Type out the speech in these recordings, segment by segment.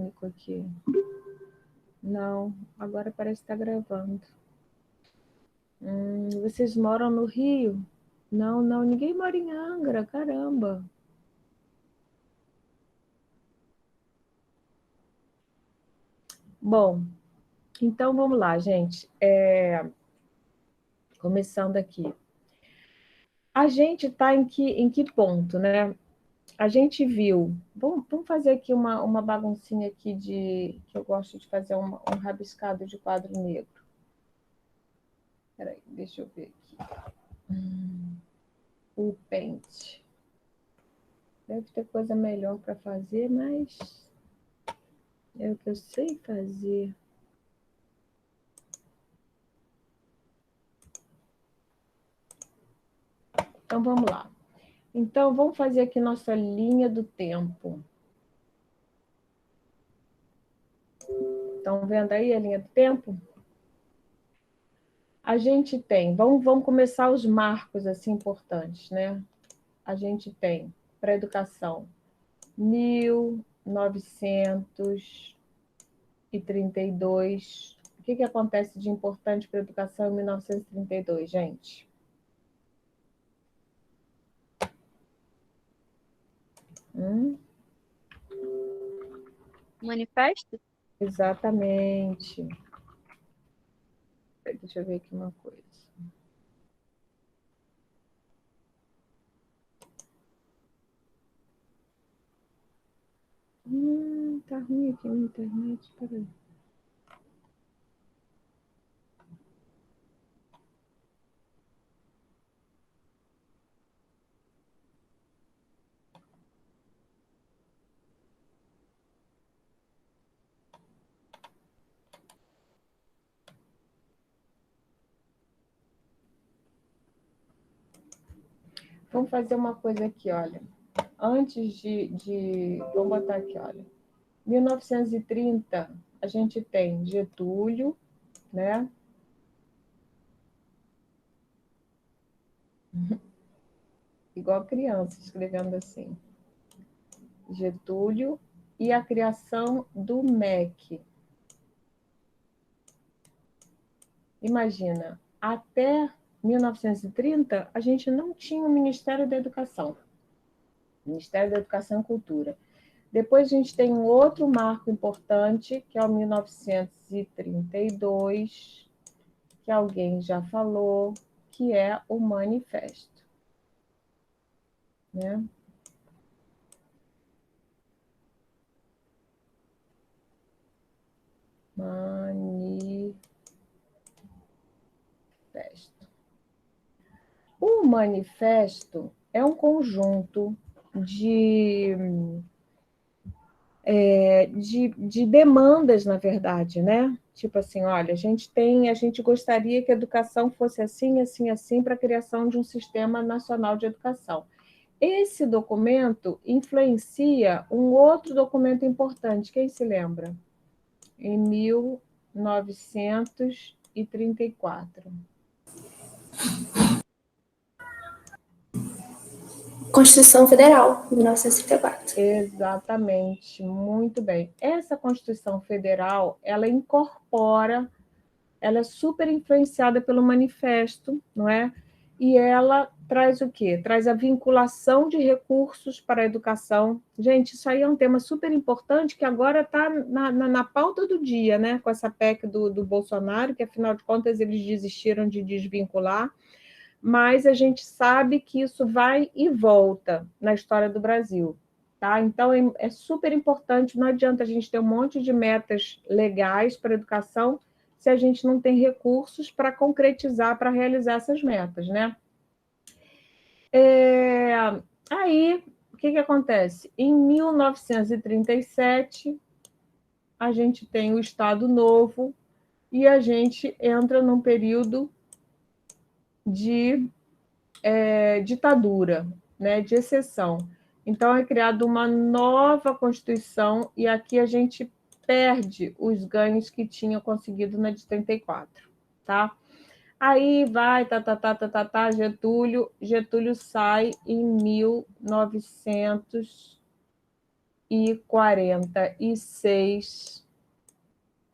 técnico aqui. Não, agora parece que está gravando. Vocês moram no Rio? Não, ninguém mora em Angra, caramba. Bom, então vamos lá, gente. Começando aqui. A gente está em que ponto, né? A gente viu. Vamos fazer aqui uma baguncinha aqui que eu gosto de fazer um rabiscado de quadro negro. Peraí, deixa eu ver aqui. O Paint. Deve ter coisa melhor para fazer, mas é o que eu sei fazer. Então, vamos lá. Então, vamos fazer aqui nossa linha do tempo. Estão vendo aí a linha do tempo? A gente tem, vamos começar os marcos assim importantes, né? A gente tem, para a educação, 1932. O que acontece de importante para a educação em 1932, gente? Manifesto? Exatamente. Deixa eu ver aqui uma coisa. Tá ruim aqui na internet, peraí. Vamos fazer uma coisa aqui, olha. Antes vamos botar aqui, olha. 1930, a gente tem Getúlio, né? Igual criança, escrevendo assim. Getúlio e a criação do MEC. Imagina, até 1930, a gente não tinha o Ministério da Educação. Ministério da Educação e Cultura. Depois a gente tem um outro marco importante, que é o 1932, que alguém já falou, que é o manifesto. Né? Manifesto. O manifesto é um conjunto de demandas, na verdade, né? Tipo assim, olha, a gente gostaria que a educação fosse assim, assim, assim, para a criação de um sistema nacional de educação. Esse documento influencia um outro documento importante, quem se lembra? Em 1934. Constituição Federal, 1934. Exatamente, muito bem. Essa Constituição Federal, ela incorpora, ela é super influenciada pelo manifesto, não é? E ela traz o quê? Traz a vinculação de recursos para a educação. Gente, isso aí é um tema super importante que agora está na pauta do dia, né? Com essa PEC do Bolsonaro, que afinal de contas eles desistiram de desvincular, mas a gente sabe que isso vai e volta na história do Brasil. Tá? Então, é super importante, não adianta a gente ter um monte de metas legais para a educação se a gente não tem recursos para concretizar, para realizar essas metas, né? Aí, o que acontece? Em 1937, a gente tem o Estado Novo e a gente entra num período de ditadura, né, de exceção. Então, é criada uma nova Constituição e aqui a gente perde os ganhos que tinha conseguido na de 34, tá? Aí vai, Getúlio sai em 1938. 1946,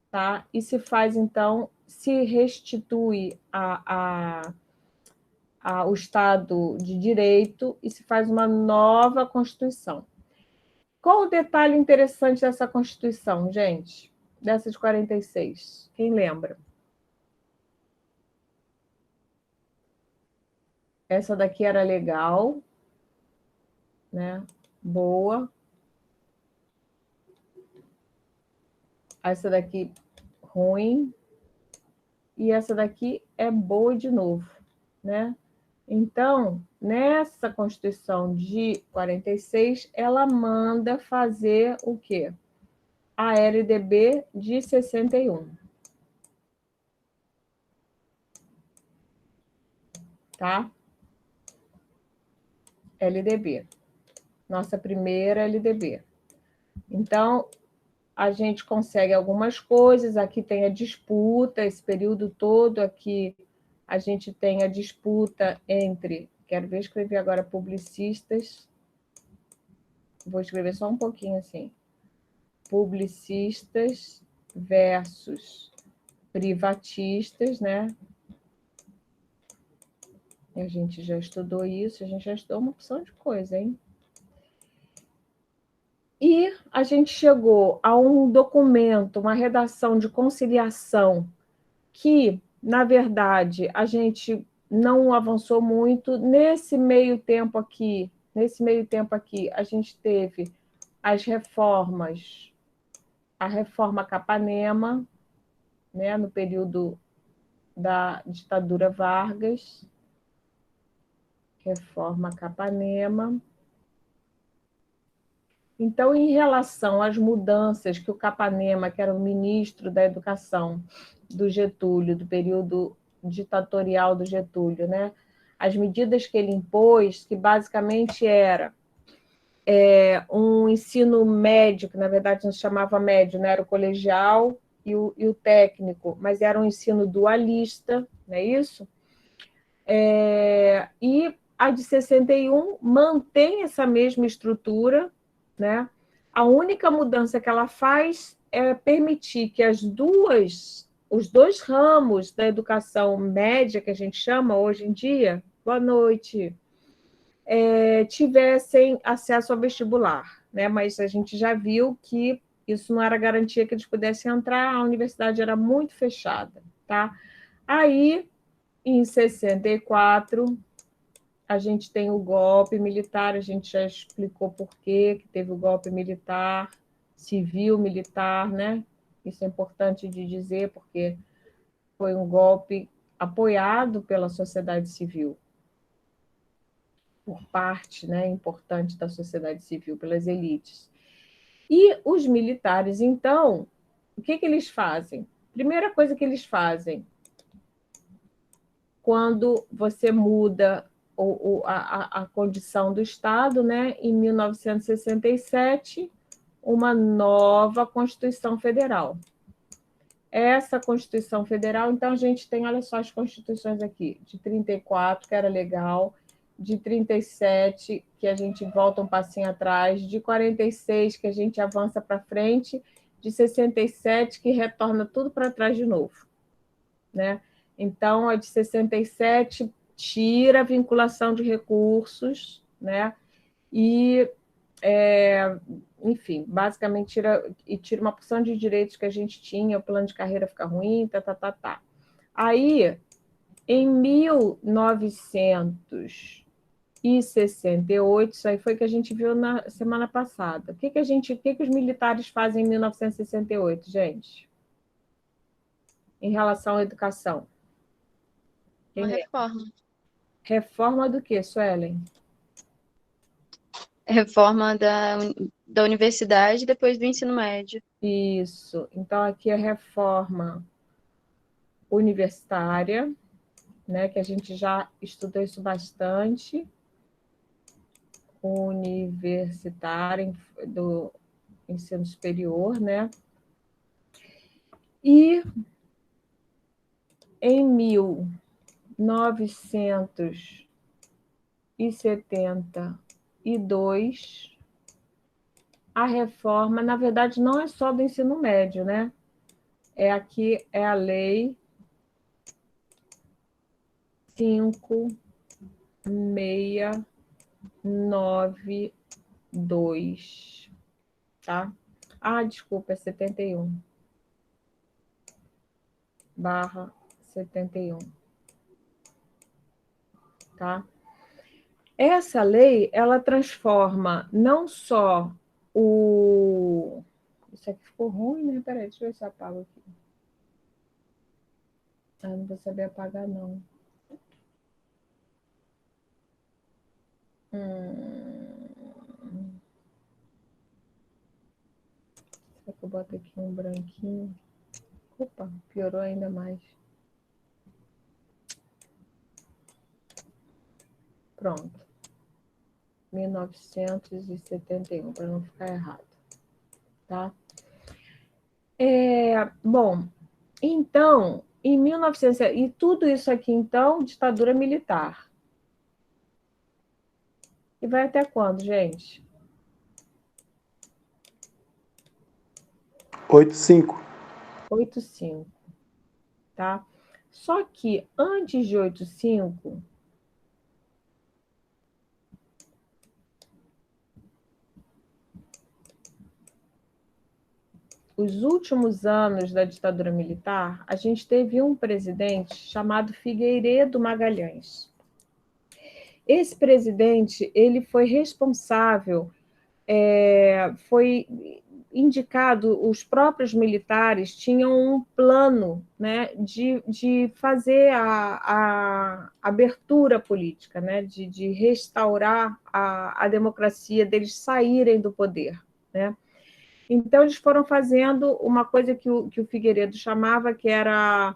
tá? E se faz, então, se restitui o Estado de Direito e se faz uma nova Constituição. Qual o detalhe interessante dessa Constituição, gente? Dessa de 46? Quem lembra? Essa daqui era legal, né? Boa. Essa daqui, ruim. E essa daqui é boa de novo, né? Então, nessa Constituição de 46, ela manda fazer o quê? A LDB de 61. Tá? LDB. Nossa primeira LDB. Então, a gente consegue algumas coisas. Aqui tem a disputa, esse período todo aqui a gente tem a disputa entre... Quero ver escrever agora publicistas. Vou escrever só um pouquinho assim. Publicistas versus privatistas, né? A gente já estudou isso, a gente já estudou uma opção de coisa, hein? E a gente chegou a um documento, uma redação de conciliação que, na verdade, a gente não avançou muito. Nesse meio tempo aqui, a gente teve as reformas, a reforma Capanema, né, no período da ditadura Vargas, reforma Capanema. Então, em relação às mudanças que o Capanema, que era o ministro da Educação do Getúlio, do período ditatorial do Getúlio, né? As medidas que ele impôs, que basicamente era um ensino médio, que na verdade não se chamava médio, né? Era o colegial e o técnico, mas era um ensino dualista, não é isso? E a de 61 mantém essa mesma estrutura, né? A única mudança que ela faz é permitir que os dois ramos da educação média, que a gente chama hoje em dia, boa noite, tivessem acesso ao vestibular, né? Mas a gente já viu que isso não era garantia que eles pudessem entrar, a universidade era muito fechada, tá? Aí, em 64, a gente tem o golpe militar, a gente já explicou por que teve o golpe militar, civil, militar, né? Isso é importante de dizer, porque foi um golpe apoiado pela sociedade civil, por parte, né, importante da sociedade civil, pelas elites. E os militares, então, o que eles fazem? Primeira coisa que eles fazem, quando você muda a condição do Estado, né? Em 1967, uma nova Constituição Federal. Essa Constituição Federal, então, a gente tem, olha só as constituições aqui, de 34, que era legal, de 37, que a gente volta um passinho atrás, de 46, que a gente avança para frente, de 67, que retorna tudo para trás de novo, né? Então, a de 67 tira a vinculação de recursos, né? E, enfim, basicamente tira uma porção de direitos que a gente tinha, o plano de carreira fica ruim, tá. Aí, em 1968, isso aí foi que a gente viu na semana passada. O que os militares fazem em 1968, gente? Em relação à educação? Uma reforma. Reforma do quê, Suelen? Reforma da universidade depois do ensino médio. Isso. Então, aqui é reforma universitária, né, que a gente já estudou isso bastante. Universitária, do ensino superior, né? E em 1972, a reforma, na verdade, não é só do ensino médio, né? Aqui é a lei 5692, tá? Ah, desculpa, é 71/71, tá? Essa lei, ela transforma não só o... Isso aqui ficou ruim, né? Peraí, deixa eu ver se eu apago aqui. Ah, não vou saber apagar, não. Será que eu boto aqui um branquinho? Opa, piorou ainda mais. Pronto. 1971, para não ficar errado. Tá? Bom, então, em 1900... E tudo isso aqui, então, ditadura militar. E vai até quando, gente? 85. 85, tá? Só que antes de 85, os últimos anos da ditadura militar, a gente teve um presidente chamado Figueiredo Magalhães. Esse presidente, ele foi responsável, foi indicado, os próprios militares tinham um plano, né, de fazer a abertura política, né, de restaurar a democracia, deles saírem do poder, né? Então, eles foram fazendo uma coisa que o Figueiredo chamava, que era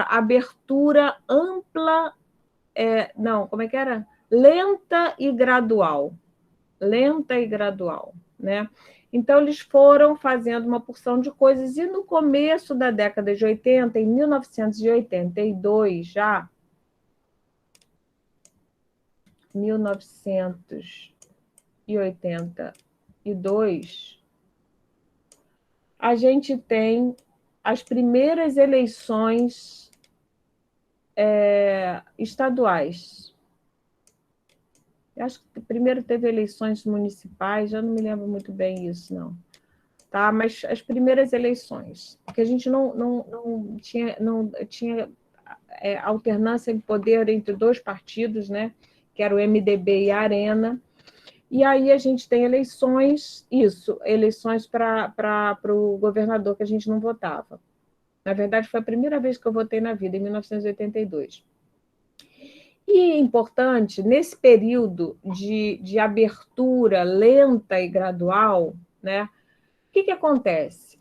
abertura ampla, não, como é que era? Lenta e gradual. Lenta e gradual, né? Então, eles foram fazendo uma porção de coisas, e no começo da década de 80, em 1982 já, 1982, a gente tem as primeiras eleições estaduais. Eu acho que primeiro teve eleições municipais, já não me lembro muito bem isso, não. Tá? Mas as primeiras eleições, porque a gente não tinha alternância de poder entre dois partidos, né? Que era o MDB e a Arena. E aí a gente tem eleições para o governador, que a gente não votava. Na verdade, foi a primeira vez que eu votei na vida, em 1982. E é importante, nesse período de abertura lenta e gradual, né, o que acontece?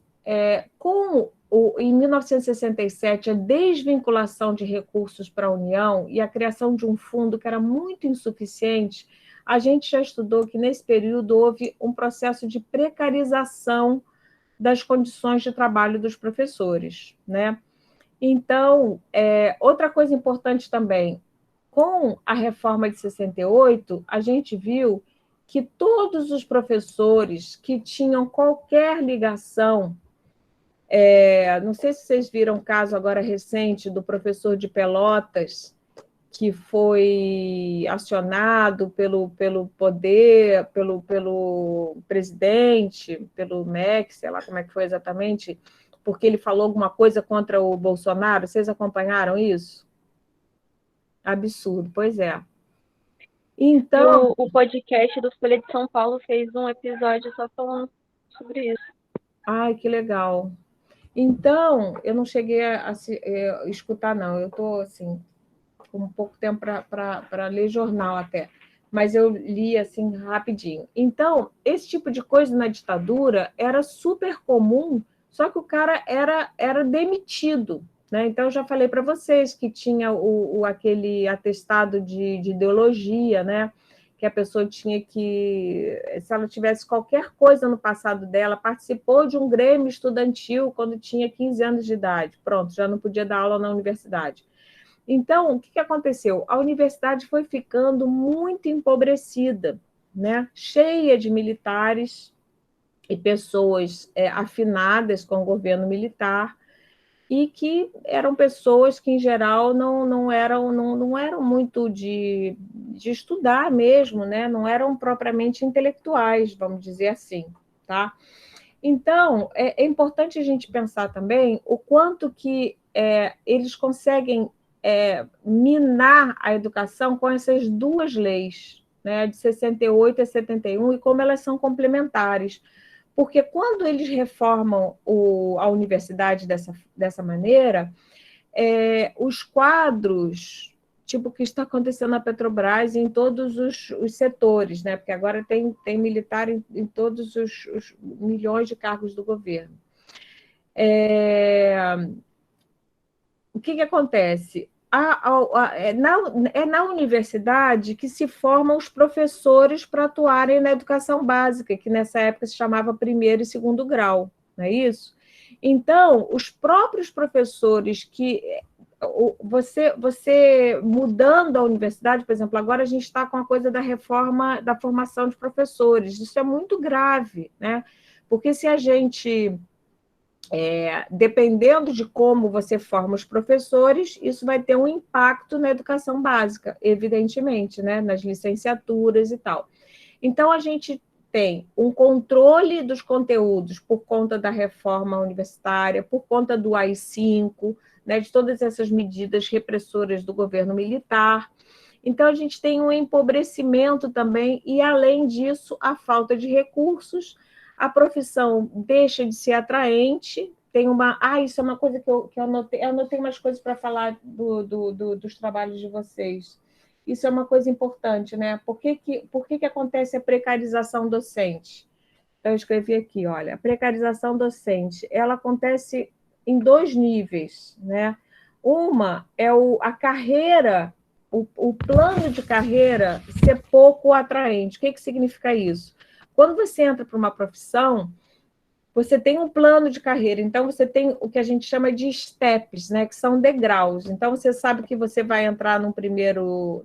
Em 1967, a desvinculação de recursos para a União e a criação de um fundo que era muito insuficiente, a gente já estudou que, nesse período, houve um processo de precarização das condições de trabalho dos professores, né? Então, outra coisa importante também, com a reforma de 68, a gente viu que todos os professores que tinham qualquer ligação, não sei se vocês viram o caso agora recente do professor de Pelotas, que foi acionado pelo poder, pelo presidente, pelo MEC, sei lá como é que foi exatamente, porque ele falou alguma coisa contra o Bolsonaro. Vocês acompanharam isso? Absurdo, pois é. Então, o podcast do Folha de São Paulo fez um episódio só falando sobre isso. ai, que legal. Então, eu não cheguei a escutar, não. Eu estou, assim, com pouco tempo para ler jornal até, mas eu li assim rapidinho. Então, esse tipo de coisa na ditadura era super comum, só que o cara era demitido, né? Então, eu já falei para vocês que tinha aquele atestado de ideologia, né? Que a pessoa tinha que, se ela tivesse qualquer coisa no passado dela, participou de um grêmio estudantil quando tinha 15 anos de idade, pronto, já não podia dar aula na universidade. Então, o que aconteceu? A universidade foi ficando muito empobrecida, né? Cheia de militares, e pessoas afinadas com o governo militar, e que eram pessoas que, em geral, não eram muito de estudar mesmo, né? Não eram propriamente intelectuais, vamos dizer assim, tá? Então, é importante a gente pensar também o quanto que eles conseguem minar a educação com essas duas leis, né, de 68 a 71, e como elas são complementares. Porque quando eles reformam a universidade dessa maneira, os quadros, tipo o que está acontecendo na Petrobras em todos os setores, né? Porque agora tem militar em todos os milhões de cargos do governo. O que acontece? Na universidade que se formam os professores para atuarem na educação básica, que nessa época se chamava primeiro e segundo grau, não é isso? Então, os próprios professores que você mudando a universidade, por exemplo, agora a gente está com a coisa da reforma da formação de professores, isso é muito grave, né? Porque se a gente dependendo de como você forma os professores, isso vai ter um impacto na educação básica, evidentemente, né? Nas licenciaturas e tal. Então, a gente tem um controle dos conteúdos por conta da reforma universitária, por conta do AI-5, né? De todas essas medidas repressoras do governo militar. Então, a gente tem um empobrecimento também, e, além disso, a falta de recursos. A profissão deixa de ser atraente, tem uma... isso é uma coisa que eu anotei. Eu anotei umas coisas para falar dos trabalhos de vocês. Isso é uma coisa importante, né? Por que acontece a precarização docente? Então, eu escrevi aqui, olha, a precarização docente, ela acontece em dois níveis, né? Uma é a carreira, o plano de carreira ser pouco atraente. O que significa isso? Quando você entra para uma profissão, você tem um plano de carreira, então você tem o que a gente chama de steps, né, que são degraus. Então, você sabe que você vai entrar num primeiro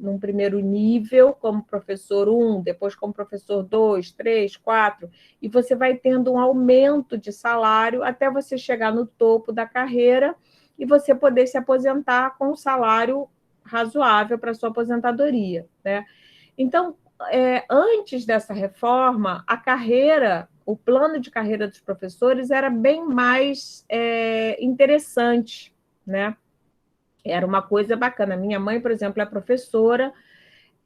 nível, como professor 1, depois como professor 2, 3, 4, e você vai tendo um aumento de salário até você chegar no topo da carreira e você poder se aposentar com um salário razoável para a sua aposentadoria, né? Então, antes dessa reforma, o plano de carreira dos professores era bem mais interessante, né? Era uma coisa bacana. Minha mãe, por exemplo, é professora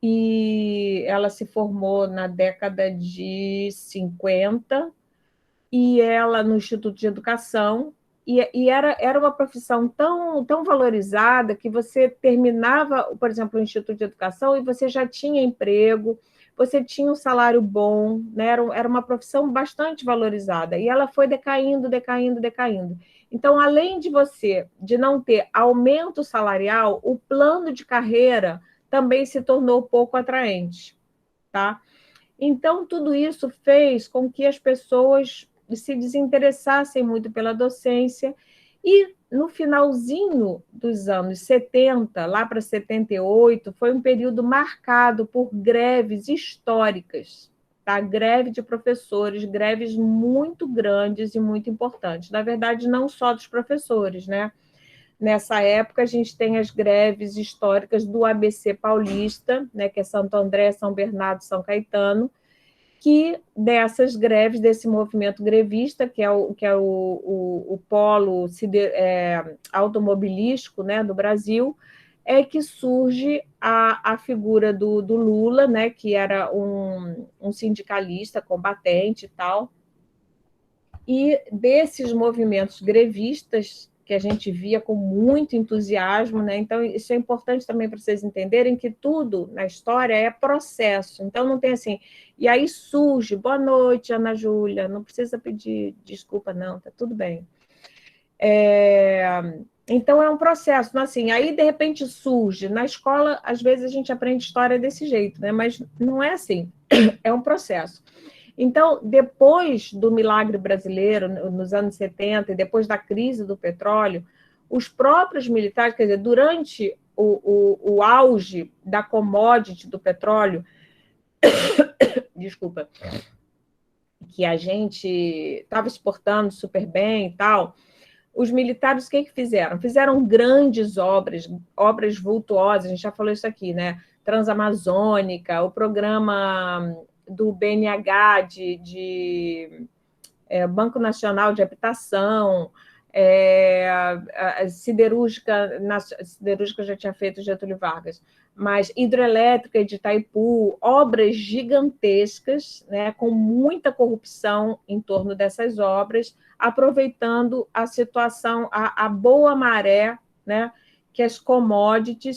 e ela se formou na década de 50, e ela no Instituto de Educação, e era uma profissão tão valorizada que você terminava, por exemplo, o Instituto de Educação e você já tinha emprego, você tinha um salário bom, né? Era uma profissão bastante valorizada, e ela foi decaindo. Então, além de não ter aumento salarial, o plano de carreira também se tornou pouco atraente, tá? Então, tudo isso fez com que as pessoas se desinteressassem muito pela docência, e no finalzinho dos anos 70, lá para 78, foi um período marcado por greves históricas, tá? Greve de professores, greves muito grandes e muito importantes. Na verdade, não só dos professores, né? Nessa época, a gente tem as greves históricas do ABC paulista, né, que é Santo André, São Bernardo, São Caetano, que dessas greves, desse movimento grevista, que é o polo automobilístico, né, do Brasil, é que surge a figura do Lula, né, que era um sindicalista combatente e tal, e desses movimentos grevistas que a gente via com muito entusiasmo, né? Então, isso é importante também para vocês entenderem que tudo na história é processo. Então, não tem assim... E aí surge... Boa noite, Ana Júlia. Não precisa pedir desculpa, não. Está tudo bem. Então, é um processo. Então, assim, aí, de repente, surge... Na escola, às vezes, a gente aprende história desse jeito, né? Mas não é assim. É um processo. Então, depois do milagre brasileiro, nos anos 70, e depois da crise do petróleo, os próprios militares, quer dizer, durante o auge da commodity do petróleo, desculpa, que a gente estava exportando super bem e tal, os militares o que fizeram? Fizeram grandes obras vultuosas, a gente já falou isso aqui, né? Transamazônica, o programa do BNH Banco Nacional de Habitação, a siderúrgica já tinha feito Getúlio Vargas, mas hidrelétrica de Itaipu, obras gigantescas, né, com muita corrupção em torno dessas obras, aproveitando a situação, a boa maré, né, que as commodity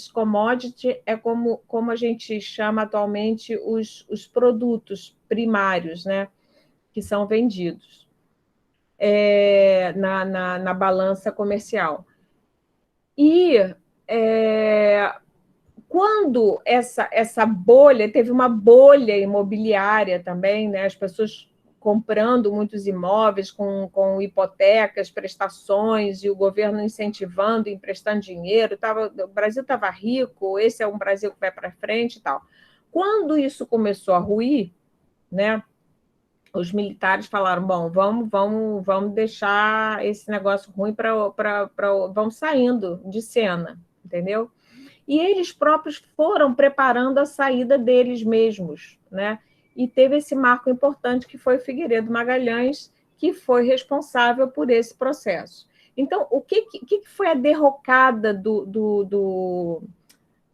é como a gente chama atualmente os produtos primários, né, que são vendidos na balança comercial. E quando essa bolha, teve uma bolha imobiliária também, né? As pessoas comprando muitos imóveis com hipotecas, prestações, e o governo incentivando, emprestando dinheiro. O Brasil estava rico, esse é um Brasil que vai para frente e tal. Quando isso começou a ruir, né? Os militares falaram, bom, vamos deixar esse negócio ruim vamos saindo de cena, entendeu? E eles próprios foram preparando a saída deles mesmos, né? E teve esse marco importante que foi Figueiredo Magalhães, que foi responsável por esse processo. Então, o que foi a derrocada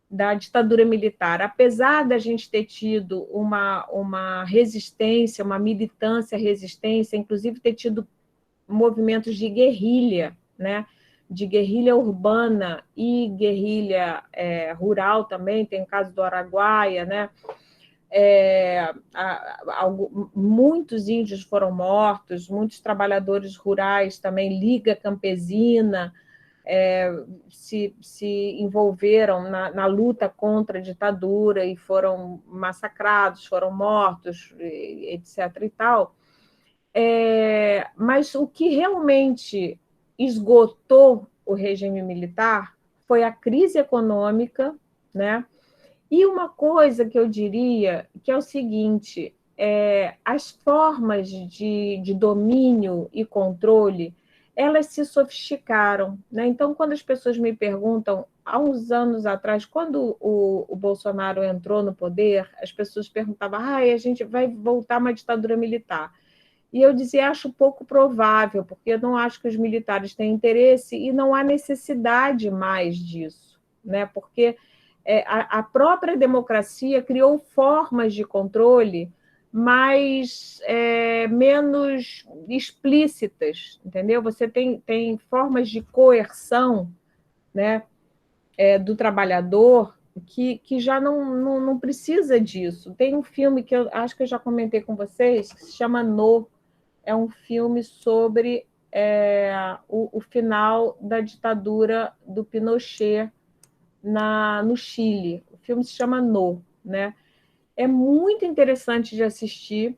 da ditadura militar? Apesar da gente ter tido uma resistência, uma militância resistência, inclusive ter tido movimentos de guerrilha, né? De guerrilha urbana e guerrilha rural também, tem o caso do Araguaia, né? Muitos índios foram mortos, muitos trabalhadores rurais também, Liga Campesina, se envolveram na luta contra a ditadura e foram massacrados, foram mortos, etc. e tal. Mas o que realmente esgotou o regime militar foi a crise econômica, né? E uma coisa que eu diria que é o seguinte, as formas de domínio e controle, elas se sofisticaram, né? Então, quando as pessoas me perguntam, há uns anos atrás, quando o Bolsonaro entrou no poder, as pessoas perguntavam, a gente vai voltar a uma ditadura militar. E eu dizia, acho pouco provável, porque eu não acho que os militares têm interesse e não há necessidade mais disso, né? Porque a própria democracia criou formas de controle menos explícitas, entendeu? Você tem formas de coerção, né, do trabalhador que já não precisa disso. Tem um filme que eu acho que eu já comentei com vocês, que se chama No. É um filme sobre o final da ditadura do Pinochet no Chile. O filme se chama No, né? É muito interessante de assistir,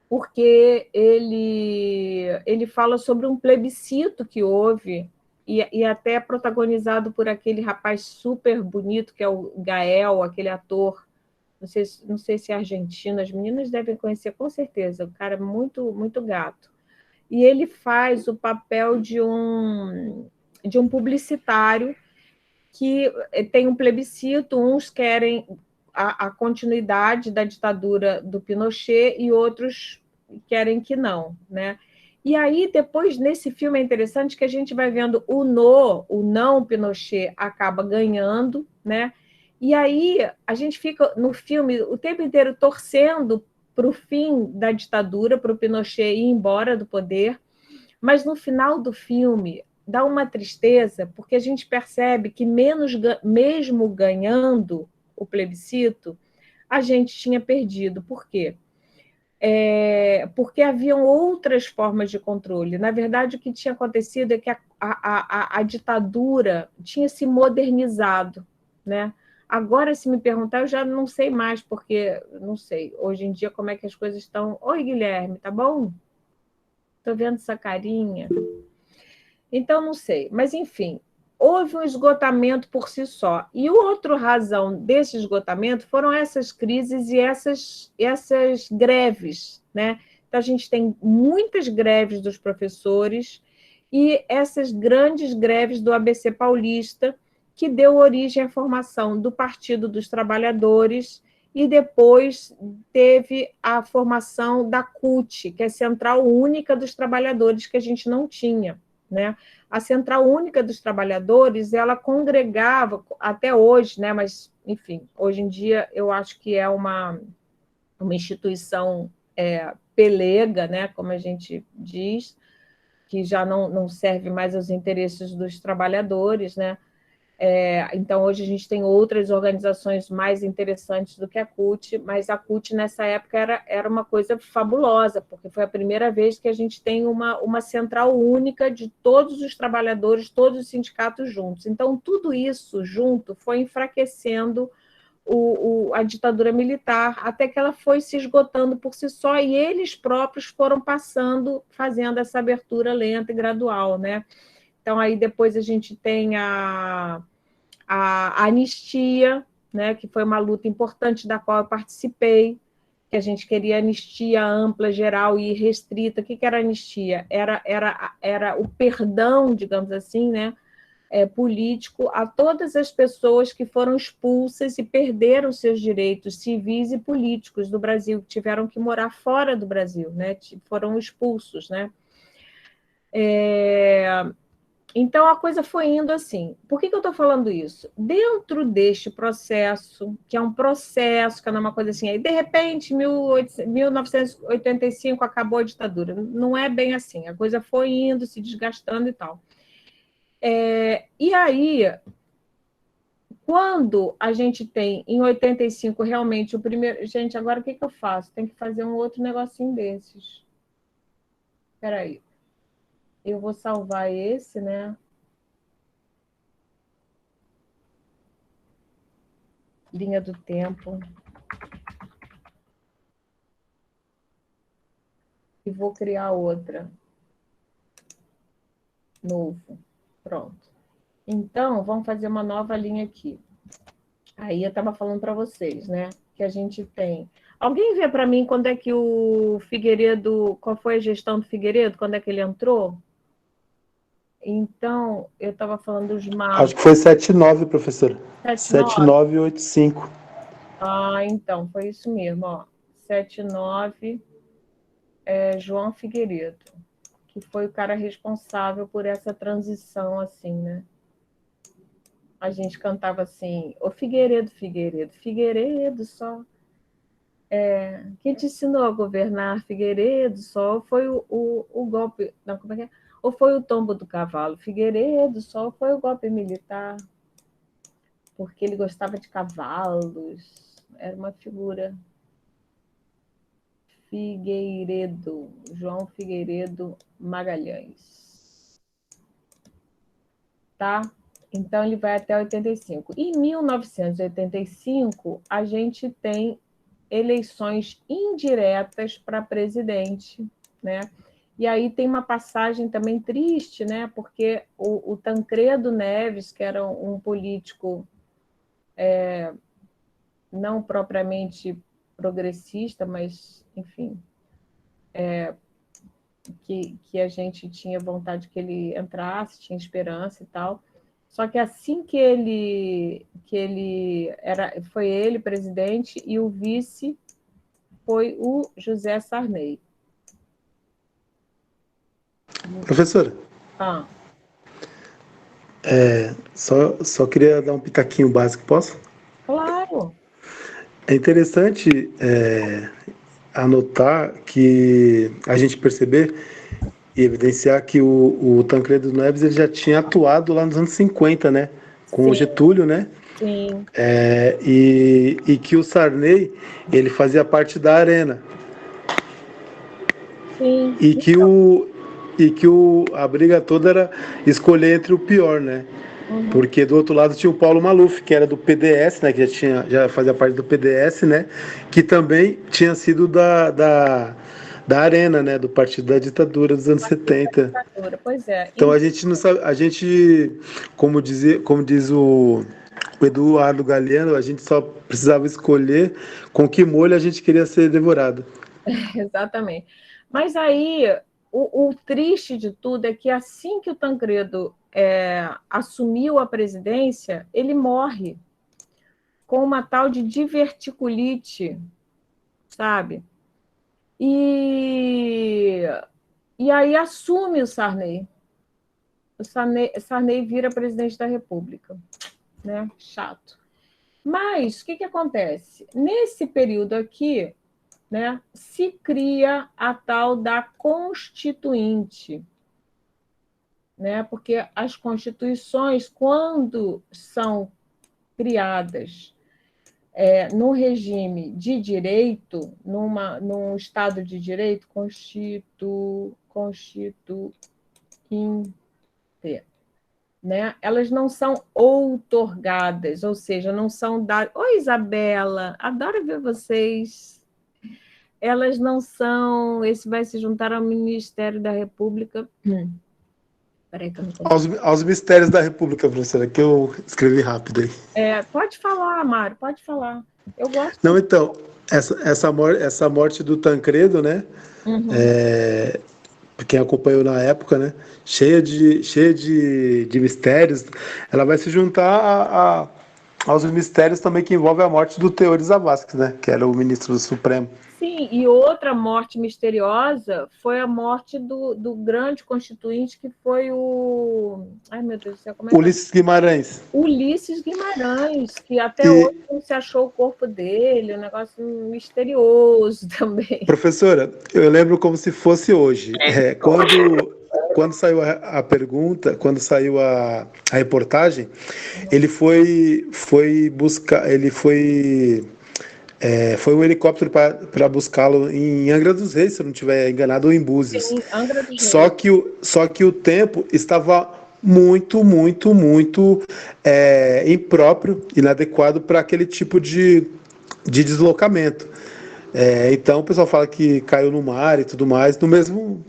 porque ele fala sobre um plebiscito que houve, e até protagonizado por aquele rapaz super bonito, que é o Gael, aquele ator, não sei se é argentino, as meninas devem conhecer com certeza, o cara é muito, muito gato. E ele faz o papel de um publicitário que tem um plebiscito, uns querem a continuidade da ditadura do Pinochet e outros querem que não, né? E aí, depois, nesse filme é interessante que a gente vai vendo o não Pinochet acaba ganhando, né? E aí a gente fica no filme o tempo inteiro torcendo para o fim da ditadura, para o Pinochet ir embora do poder, mas no final do filme dá uma tristeza, porque a gente percebe que mesmo ganhando o plebiscito, a gente tinha perdido. Por quê? Porque haviam outras formas de controle. Na verdade, o que tinha acontecido é que a ditadura tinha se modernizado, né? Agora, se me perguntar, eu já não sei mais, porque não sei hoje em dia como é que as coisas estão. Oi, Guilherme, tá bom? Estou vendo essa carinha. Então, não sei. Mas, enfim, houve um esgotamento por si só. E outra razão desse esgotamento foram essas crises e essas greves, né? Então, a gente tem muitas greves dos professores e essas grandes greves do ABC Paulista, que deu origem à formação do Partido dos Trabalhadores, e depois teve a formação da CUT, que é a Central Única dos Trabalhadores, que a gente não tinha, né? A Central Única dos Trabalhadores, ela congregava, até hoje, né? Mas, enfim, hoje em dia eu acho que é uma instituição pelega, né? Como a gente diz, que já não serve mais aos interesses dos trabalhadores, né? Então, hoje a gente tem outras organizações mais interessantes do que a CUT, mas a CUT, nessa época, era uma coisa fabulosa, porque foi a primeira vez que a gente tem uma central única de todos os trabalhadores, todos os sindicatos juntos. Então, tudo isso junto foi enfraquecendo a ditadura militar, até que ela foi se esgotando por si só, e eles próprios foram fazendo essa abertura lenta e gradual, né? Então, aí depois a gente tem a anistia, né, que foi uma luta importante da qual eu participei, que a gente queria anistia ampla, geral e restrita. O que era anistia? Era o perdão, digamos assim, né, político a todas as pessoas que foram expulsas e perderam seus direitos civis e políticos do Brasil, que tiveram que morar fora do Brasil, né, foram expulsos, né. Então, a coisa foi indo assim. Por que eu estou falando isso? Dentro deste processo, que é um processo, que não é uma coisa assim, aí, de repente, 1985 acabou a ditadura. Não é bem assim. A coisa foi indo, se desgastando e tal. E aí, quando a gente tem, em 85, realmente, o primeiro... Gente, agora o que eu faço? Tem que fazer um outro negocinho desses. Espera aí. Eu vou salvar esse, né? Linha do tempo. E vou criar outra. Novo. Pronto. Então, vamos fazer uma nova linha aqui. Aí eu estava falando para vocês, né? Que a gente tem... Alguém vê para mim quando é que o Figueiredo... Qual foi a gestão do Figueiredo? Quando é que ele entrou? Então, eu estava falando dos marcos. Acho que foi 79, professora. 7985. Então, foi isso mesmo, ó. 79, João Figueiredo, que foi o cara responsável por essa transição, assim, né? A gente cantava assim, ô Figueiredo, Figueiredo, Figueiredo só. Quem te ensinou a governar, Figueiredo só? Foi o golpe... Não, como é que é? Ou foi o tombo do cavalo? Figueiredo só foi o golpe militar, porque ele gostava de cavalos, era uma figura. Figueiredo, João Figueiredo Magalhães. Tá? Então, ele vai até 85. Em 1985, a gente tem eleições indiretas para presidente, né? E aí tem uma passagem também triste, né? Porque o Tancredo Neves, que era um político não propriamente progressista, mas, enfim, que a gente tinha vontade que ele entrasse, tinha esperança e tal. Só que assim que ele foi ele presidente e o vice foi o José Sarney. Professora, só queria dar um pitaquinho básico, posso? Claro. É interessante anotar que a gente perceber e evidenciar que o Tancredo Neves ele já tinha atuado lá nos anos 50, né? Com Sim. o Getúlio, né? Sim. E que o Sarney ele fazia parte da Arena. Sim. E que a briga toda era escolher entre o pior, né? Porque do outro lado tinha o Paulo Maluf, que era do PDS, né? Que já fazia parte do PDS, né? Que também tinha sido da Arena, né? Do Partido da Ditadura dos anos 70. Pois é. Então a gente não sabe, como diz o Eduardo Galeano, a gente só precisava escolher com que molho a gente queria ser devorado. Exatamente. Mas aí, o triste de tudo é que assim que o Tancredo assumiu a presidência, ele morre com uma tal de diverticulite, sabe? E aí assume o Sarney. O Sarney vira presidente da República, né? Chato. Mas o que acontece? Nesse período aqui, né, se cria a tal da Constituinte, né? Porque as constituições, quando são criadas no regime de direito, num Estado de direito, né? Elas não são outorgadas, ou seja, não são dadas. Oi, Isabela, adoro ver vocês. Elas não são. Esse vai se juntar ao Ministério da República. Peraí, que eu não aos mistérios da República, professora, que eu escrevi rápido aí. Pode falar, Mário, pode falar. Eu gosto. Não, então, essa morte do Tancredo, né? Quem acompanhou na época, né? Cheia de mistérios, ela vai se juntar aos mistérios também que envolvem a morte do Teori Zavascki, né? Que era o ministro do Supremo. Sim, e outra morte misteriosa foi a morte do grande constituinte, que foi o... Ai, meu Deus do céu, como é que Ulisses Guimarães. Ulisses Guimarães, que até hoje não se achou o corpo dele, um negócio misterioso também. Professora, eu lembro como se fosse hoje. Quando saiu a pergunta, quando saiu a reportagem, ele foi buscar, foi um helicóptero para buscá-lo em Angra dos Reis, se eu não estiver enganado, ou em Búzios. Sim, Angra dos Reis. Só que o tempo estava muito impróprio, inadequado para aquele tipo de deslocamento. Então o pessoal fala que caiu no mar e tudo mais. No mesmo,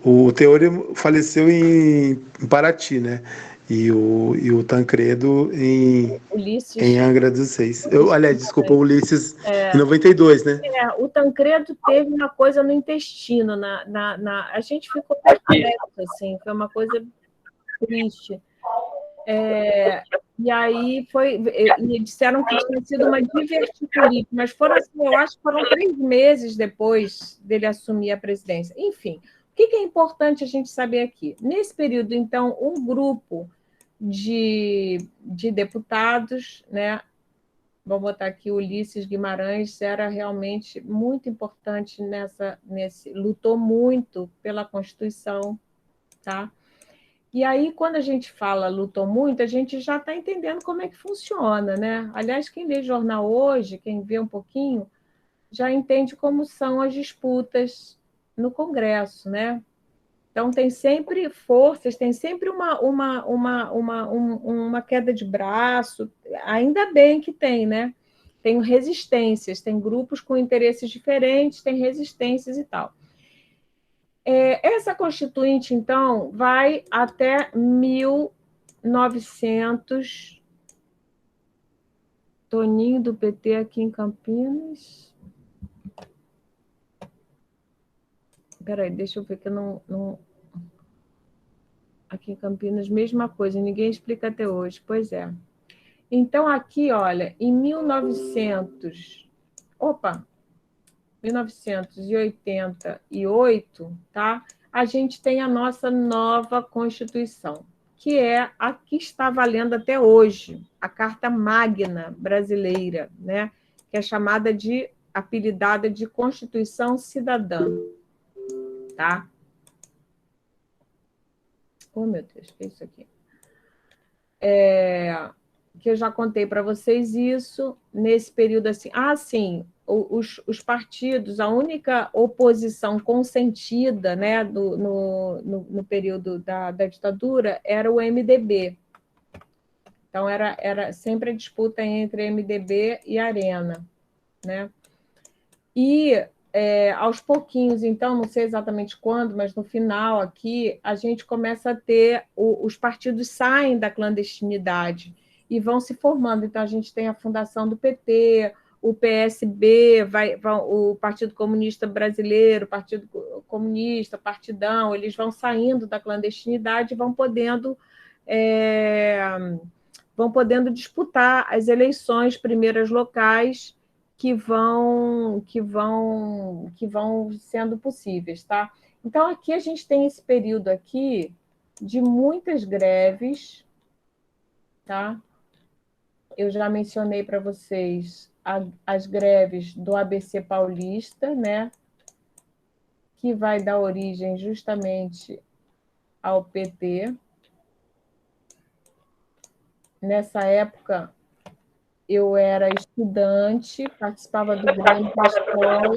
o Teori faleceu em Paraty, né? E o Tancredo em Angra dos Reis. Aliás, desculpa, o Ulisses em 92, né? O Tancredo teve uma coisa no intestino, a gente ficou perplexo, assim, foi uma coisa triste. E aí e disseram que tinha sido uma diverticulite, mas foram, assim, eu acho que foram 3 meses depois dele assumir a presidência. Enfim, o que é importante a gente saber aqui? Nesse período, então, um grupo de deputados, né? Vamos botar aqui, Ulisses Guimarães era realmente muito importante lutou muito pela Constituição, tá? E aí, quando a gente fala lutou muito, a gente já está entendendo como é que funciona, né? Aliás, quem lê jornal hoje, quem vê um pouquinho, já entende como são as disputas no Congresso, né? Então, tem sempre forças, tem sempre uma queda de braço, ainda bem que tem, né? Tem resistências, tem grupos com interesses diferentes, tem resistências e tal. Essa Constituinte, então, vai até 1900. Toninho do PT aqui em Campinas. Espera aí, deixa eu ver que eu não... Aqui em Campinas, mesma coisa, ninguém explica até hoje. Pois é. Então, aqui, olha, em 1988, tá? A gente tem a nossa nova Constituição, que é a que está valendo até hoje, a Carta Magna brasileira, né? Que é apelidada de Constituição Cidadã, tá? Oh, meu Deus, o que é isso aqui? Que eu já contei para vocês isso, nesse período assim. Sim, os partidos, a única oposição consentida, né, no período da ditadura era o MDB. Então, era sempre a disputa entre MDB e Arena, né? E, aos pouquinhos, então, não sei exatamente quando, mas no final aqui, a gente começa a ter... Os partidos saem da clandestinidade e vão se formando. Então, a gente tem a fundação do PT, o PSB, o Partido Comunista Brasileiro, o Partido Comunista, Partidão, eles vão saindo da clandestinidade e vão podendo disputar as eleições primeiras locais que vão sendo possíveis, tá? Então, aqui a gente tem esse período aqui de muitas greves, tá? Eu já mencionei para vocês as greves do ABC Paulista, né? Que vai dar origem justamente ao PT. Nessa época, eu era estudante, participava do Grêmio da escola.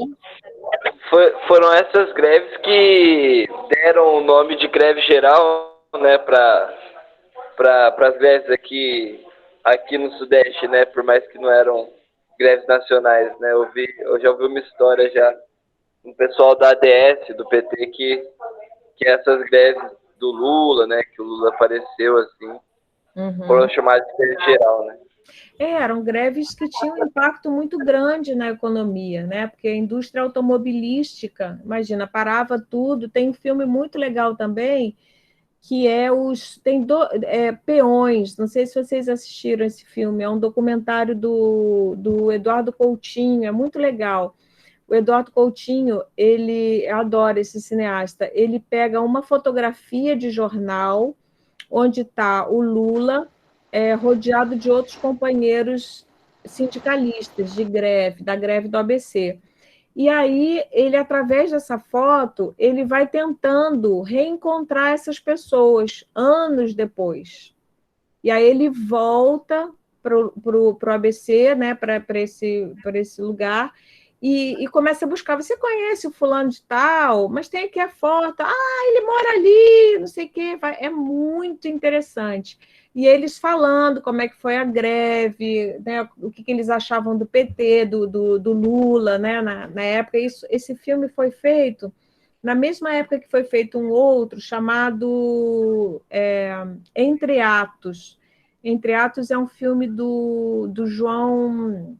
Foram essas greves que deram o nome de greve geral, né, para as greves aqui no Sudeste, né, por mais que não eram greves nacionais, né, eu já ouvi uma história já um pessoal da ADS, do PT, que essas greves do Lula, né, que o Lula apareceu assim, foram chamadas de greve geral, né. Eram greves que tinham um impacto muito grande na economia, né? Porque a indústria automobilística, imagina, parava tudo. Tem um filme muito legal também, que é Peões. Não sei se vocês assistiram esse filme, é um documentário do Eduardo Coutinho, é muito legal. O Eduardo Coutinho, ele adora esse cineasta, ele pega uma fotografia de jornal onde está o Lula rodeado de outros companheiros sindicalistas de greve, da greve do ABC. E aí, ele, através dessa foto, ele vai tentando reencontrar essas pessoas anos depois. E aí ele volta para o ABC, né, para esse lugar, e começa a buscar. Você conhece o fulano de tal, mas tem aqui a foto. Ele mora ali, não sei o quê. É muito interessante. E eles falando como é que foi a greve, né, o que eles achavam do PT, do Lula, né, na época. Esse filme foi feito na mesma época que foi feito um outro chamado Entre Atos. Entre Atos é um filme do João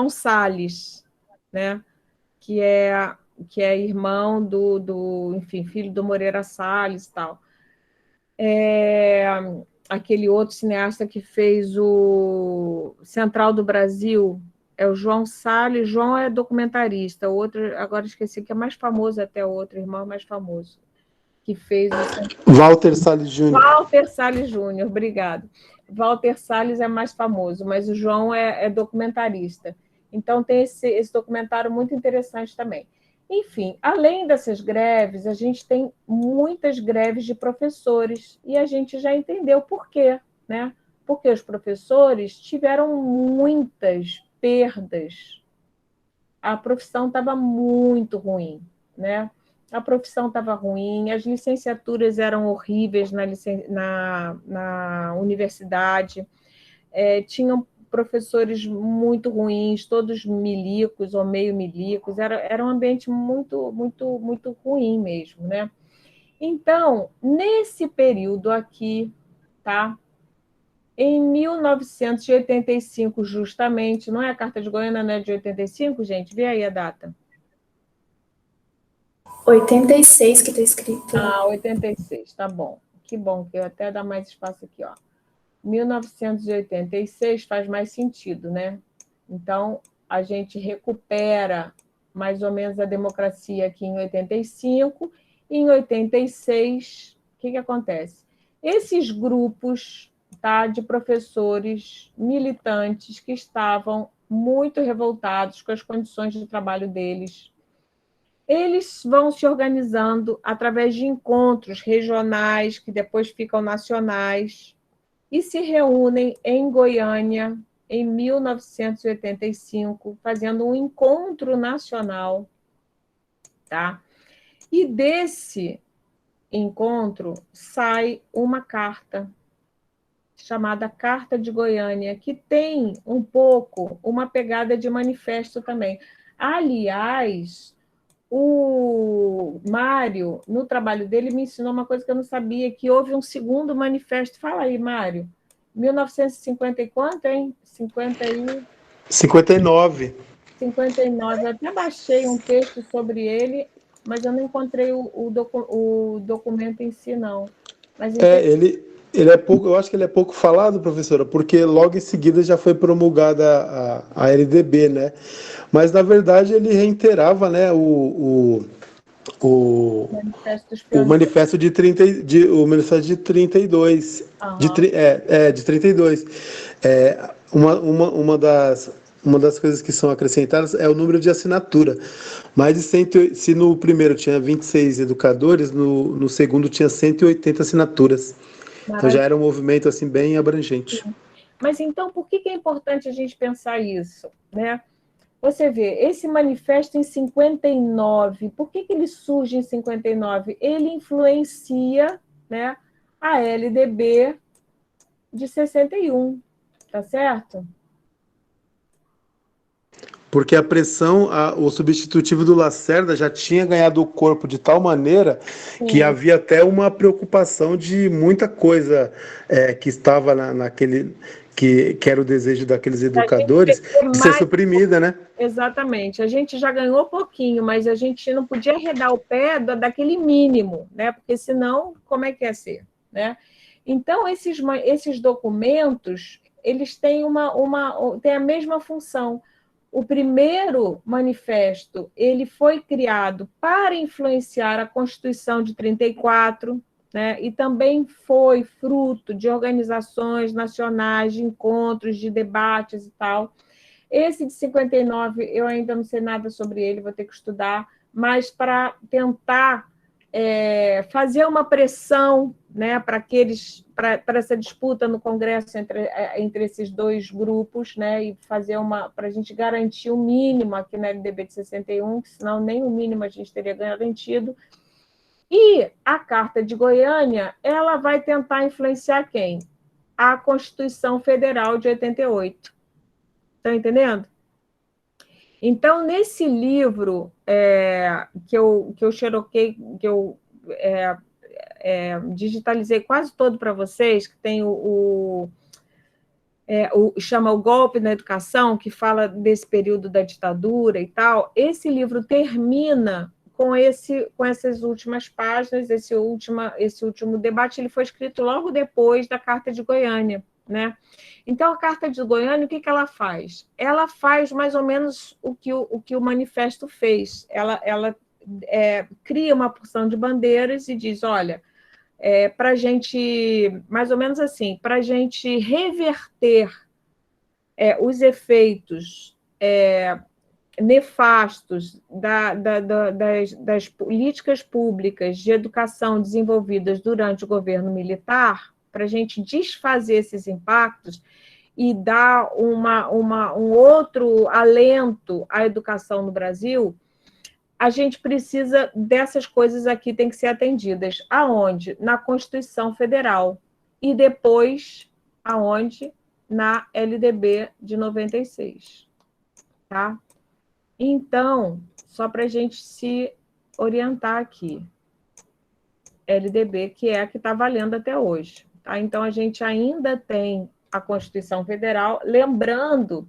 Salles, né? que é irmão enfim, filho do Moreira Salles e tal. Aquele outro cineasta que fez o Central do Brasil é o João Salles. João é documentarista, o outro, agora esqueci, que é mais famoso até, o outro irmão mais famoso, que fez o Walter Salles Júnior. Walter Salles Júnior, obrigado. Walter Salles é mais famoso, mas o João é documentarista. Então, tem esse documentário muito interessante também. Enfim, além dessas greves, a gente tem muitas greves de professores, e a gente já entendeu por quê, né? Porque os professores tiveram muitas perdas. A profissão estava muito ruim, né? A profissão estava ruim, as licenciaturas eram horríveis na universidade, tinham professores muito ruins, todos milicos ou meio milicos, era um ambiente muito, muito, muito ruim mesmo, né? Então, nesse período aqui, tá? Em 1985, justamente, não é a Carta de Goiânia, não é de 85, gente? Vê aí a data. 86 que está escrito. 86, tá bom. Que bom, que eu até dar mais espaço aqui, ó. 1986 faz mais sentido, né? Então, a gente recupera mais ou menos a democracia aqui em 85, e em 86, o que acontece? Esses grupos, tá, de professores militantes que estavam muito revoltados com as condições de trabalho deles, eles vão se organizando através de encontros regionais, que depois ficam nacionais, e se reúnem em Goiânia, em 1985, fazendo um encontro nacional. Tá? E desse encontro sai uma carta, chamada Carta de Goiânia, que tem um pouco uma pegada de manifesto também. Aliás, o Mário, no trabalho dele, me ensinou uma coisa que eu não sabia, que houve um segundo manifesto. Fala aí, Mário. 1950 e quanto, hein? 59. 59. Eu até baixei um texto sobre ele, mas eu não encontrei o documento em si, não. Mas Ele é pouco, eu acho que ele é pouco falado, professora, porque logo em seguida já foi promulgada a LDB, né? Mas na verdade ele reiterava, né, Manifesto dos o Pioneiros. manifesto o manifesto de 32, de 32. Uma das coisas que são acrescentadas é o número de assinatura. Mais de 100, se no primeiro tinha 26 educadores, no segundo tinha 180 assinaturas. Então já era um movimento assim bem abrangente. Mas então, por que é importante a gente pensar isso, né? Você vê, esse manifesto em 59, por que ele surge em 59? Ele influencia, né, a LDB de 61, tá certo? Porque a pressão, o substitutivo do Lacerda já tinha ganhado o corpo de tal maneira que havia até uma preocupação de muita coisa que estava naquele, que era o desejo daqueles educadores de ser suprimida, né? Exatamente. A gente já ganhou pouquinho, mas a gente não podia arredar o pé daquele mínimo, né? Porque senão, como é que ia ser, né? Então, esses documentos, eles têm têm a mesma função. O primeiro manifesto, ele foi criado para influenciar a Constituição de 34, né? E também foi fruto de organizações nacionais, de encontros, de debates e tal. Esse de 59, eu ainda não sei nada sobre ele, vou ter que estudar, mas para tentar fazer uma pressão, né, para essa disputa no Congresso entre esses dois grupos, né, e fazer para a gente garantir o mínimo aqui na LDB de 61, que senão nem o mínimo a gente teria garantido. E a Carta de Goiânia, ela vai tentar influenciar quem? A Constituição Federal de 88. Estão entendendo? Então, nesse livro que eu xeroquei, que eu digitalizei quase todo para vocês, que tem chama O Golpe na Educação, que fala desse período da ditadura e tal, esse livro termina com essas últimas páginas, esse último debate, ele foi escrito logo depois da Carta de Goiânia, né? Então, a Carta de Goiânia, o que ela faz? Ela faz mais ou menos o que o manifesto fez. Ela cria uma porção de bandeiras e diz, olha, para a gente, mais ou menos assim, para a gente reverter os efeitos nefastos das políticas públicas de educação desenvolvidas durante o governo militar, para a gente desfazer esses impactos e dar um outro alento à educação no Brasil, a gente precisa dessas coisas aqui, tem que ser atendidas. Aonde? Na Constituição Federal. E depois, aonde? Na LDB de 96. Tá? Então, só para a gente se orientar aqui. LDB, que é a que está valendo até hoje. Tá? Então, a gente ainda tem a Constituição Federal, lembrando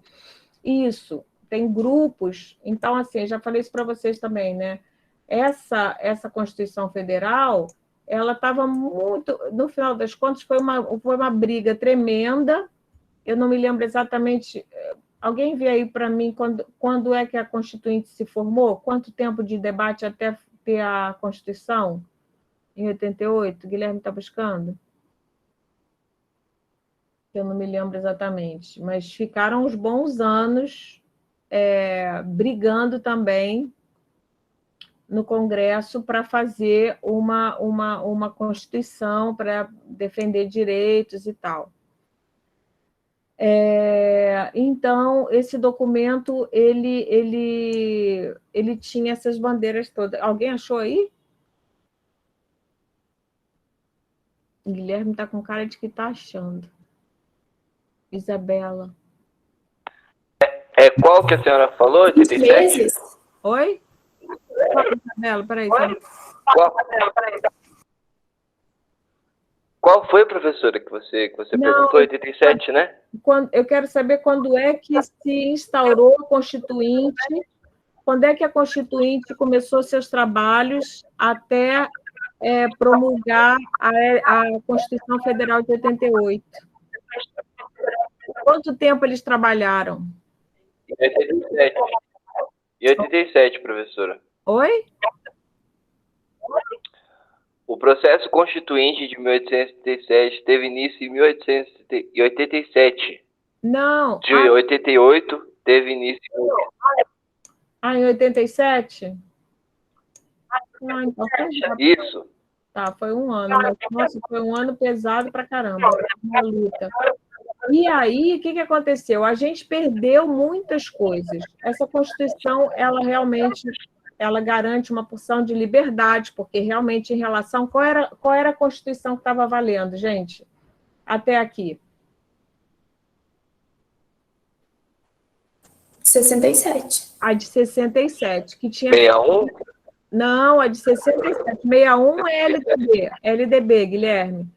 isso, tem grupos, então, assim, já falei isso para vocês também, né? Essa Constituição Federal, ela estava muito, no final das contas, foi uma briga tremenda, eu não me lembro exatamente, alguém vê aí para mim quando é que a Constituinte se formou? Quanto tempo de debate até ter a Constituição? Em 88, Guilherme está buscando? Eu não me lembro exatamente, mas ficaram uns bons anos brigando também no Congresso para fazer uma Constituição para defender direitos e tal. Então, esse documento, ele tinha essas bandeiras todas. Alguém achou aí? O Guilherme está com cara de que está achando. Isabela. Qual que a senhora falou? 87? Oi? Isabela, peraí. Qual foi, professora, que você perguntou? 87, né? Eu quero saber quando é que se instaurou a Constituinte, quando é que a Constituinte começou seus trabalhos até promulgar a Constituição Federal de 88. Quanto tempo eles trabalharam? Em 87, professora. Oi? O processo constituinte de 1837 teve início em 1887. Não. De 88 teve início em 87? Então Isso. Tá, foi um ano. Mas, nossa, foi um ano pesado pra caramba, uma luta. E aí, o que aconteceu? A gente perdeu muitas coisas. Essa Constituição, ela realmente garante uma porção de liberdade, porque realmente em relação... Qual era a Constituição que estava valendo, gente? Até aqui. 67. A de 67, que tinha... 61? Não, a de 67. 61 é LDB. LDB, Guilherme.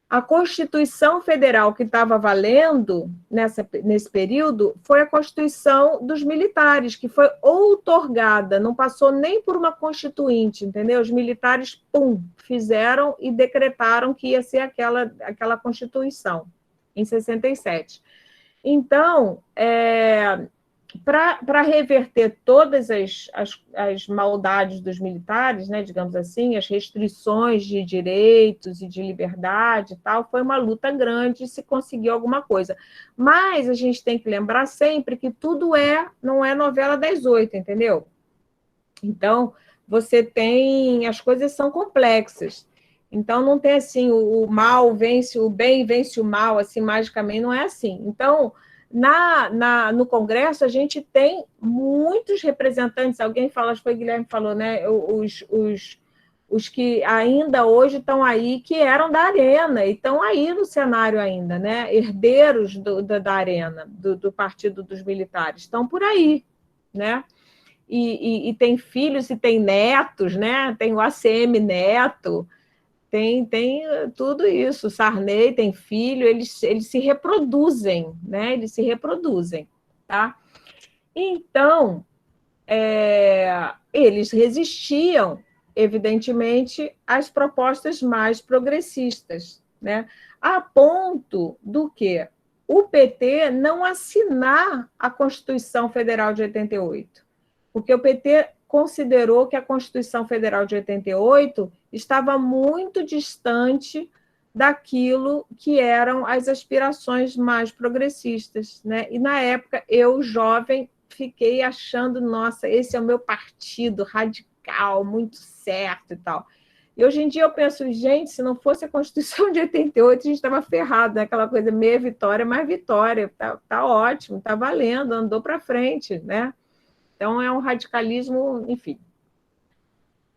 A Constituição Federal que estava valendo nesse período foi a Constituição dos militares, que foi outorgada, não passou nem por uma constituinte, entendeu? Os militares, fizeram e decretaram que ia ser aquela Constituição, em 67. Então, para reverter todas as maldades dos militares, né, digamos assim, as restrições de direitos e de liberdade e tal, foi uma luta grande e se conseguiu alguma coisa. Mas a gente tem que lembrar sempre que tudo não é novela das 8, entendeu? Então, você tem... As coisas são complexas. Então, não tem assim, o mal vence o bem, vence o mal, assim, magicamente, não é assim. Então... No Congresso, a gente tem muitos representantes, alguém fala, acho que foi o Guilherme que falou, né? Os que ainda hoje estão aí, que eram da Arena, e estão aí no cenário ainda, né? Herdeiros da Arena, do Partido dos Militares, estão por aí, né? E tem filhos e tem netos, né? Tem o ACM Neto, tem tudo isso. Sarney tem filho, eles se reproduzem, né? Eles se reproduzem, tá? Então, eles resistiam, evidentemente, às propostas mais progressistas, né? A ponto do que o PT não assinar a Constituição Federal de 88, porque o PT considerou que a Constituição Federal de 88 estava muito distante daquilo que eram as aspirações mais progressistas, né? E, na época, eu, jovem, fiquei achando, nossa, esse é o meu partido radical, muito certo e tal. E, hoje em dia, eu penso, gente, se não fosse a Constituição de 88, a gente estava ferrado, né? Aquela coisa meia vitória, mais vitória, tá ótimo, tá valendo, andou para frente, né? Então, é um radicalismo, enfim.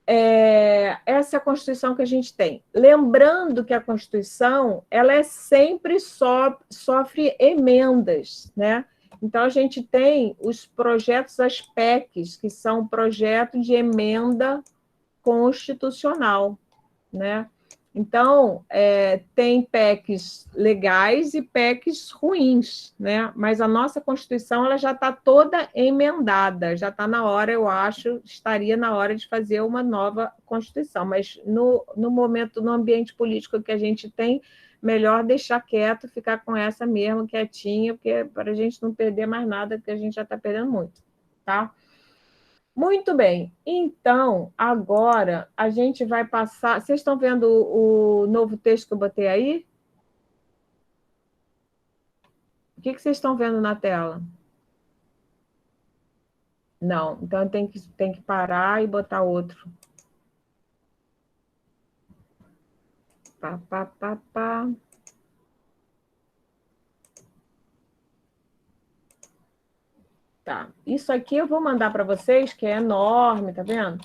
Essa é a Constituição que a gente tem. Lembrando que a Constituição, ela sempre sofre emendas, né? Então, a gente tem os projetos, as PECs, que são projetos de emenda constitucional, né? Então, tem PECs legais e PECs ruins, né? Mas a nossa Constituição ela já está toda emendada, já está na hora, eu acho, estaria na hora de fazer uma nova Constituição. Mas no momento, no ambiente político que a gente tem, melhor deixar quieto, ficar com essa mesmo, quietinha, porque para a gente não perder mais nada, porque a gente já está perdendo muito, tá? Muito bem, então, agora a gente vai passar... Vocês estão vendo o novo texto que eu botei aí? O que vocês estão vendo na tela? Não, então tem que parar e botar outro. Pá. Tá, isso aqui eu vou mandar para vocês, que é enorme, tá vendo?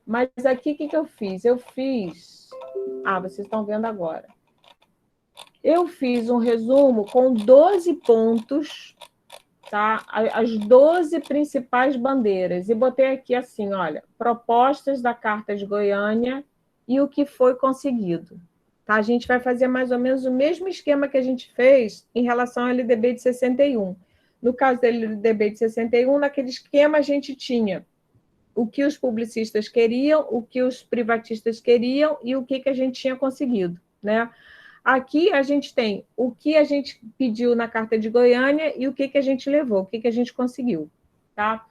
Mas aqui, o que eu fiz? Eu fiz... vocês estão vendo agora. Eu fiz um resumo com 12 pontos, tá? As 12 principais bandeiras. E botei aqui assim, olha, propostas da Carta de Goiânia e o que foi conseguido, tá? A gente vai fazer mais ou menos o mesmo esquema que a gente fez em relação ao LDB de 61. No caso do LDB de 61, naquele esquema a gente tinha o que os publicistas queriam, o que os privatistas queriam e o que a gente tinha conseguido, né? Aqui a gente tem o que a gente pediu na Carta de Goiânia e o que a gente levou, o que a gente conseguiu, tá?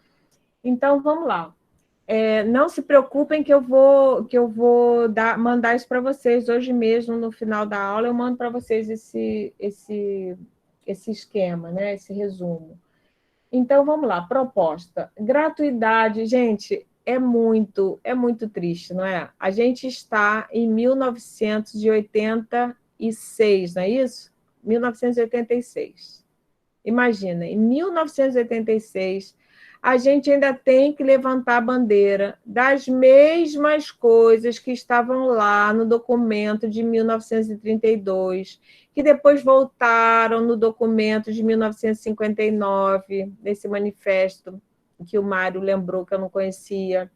Então, vamos lá. Não se preocupem que eu vou mandar isso para vocês hoje mesmo, no final da aula, eu mando para vocês esse esquema, né? Esse resumo. Então, vamos lá, proposta. Gratuidade, gente, é muito triste, não é? A gente está em 1986, não é isso? 1986. Imagina, em 1986, a gente ainda tem que levantar a bandeira das mesmas coisas que estavam lá no documento de 1932, que depois voltaram no documento de 1959, nesse manifesto que o Mário lembrou que eu não conhecia.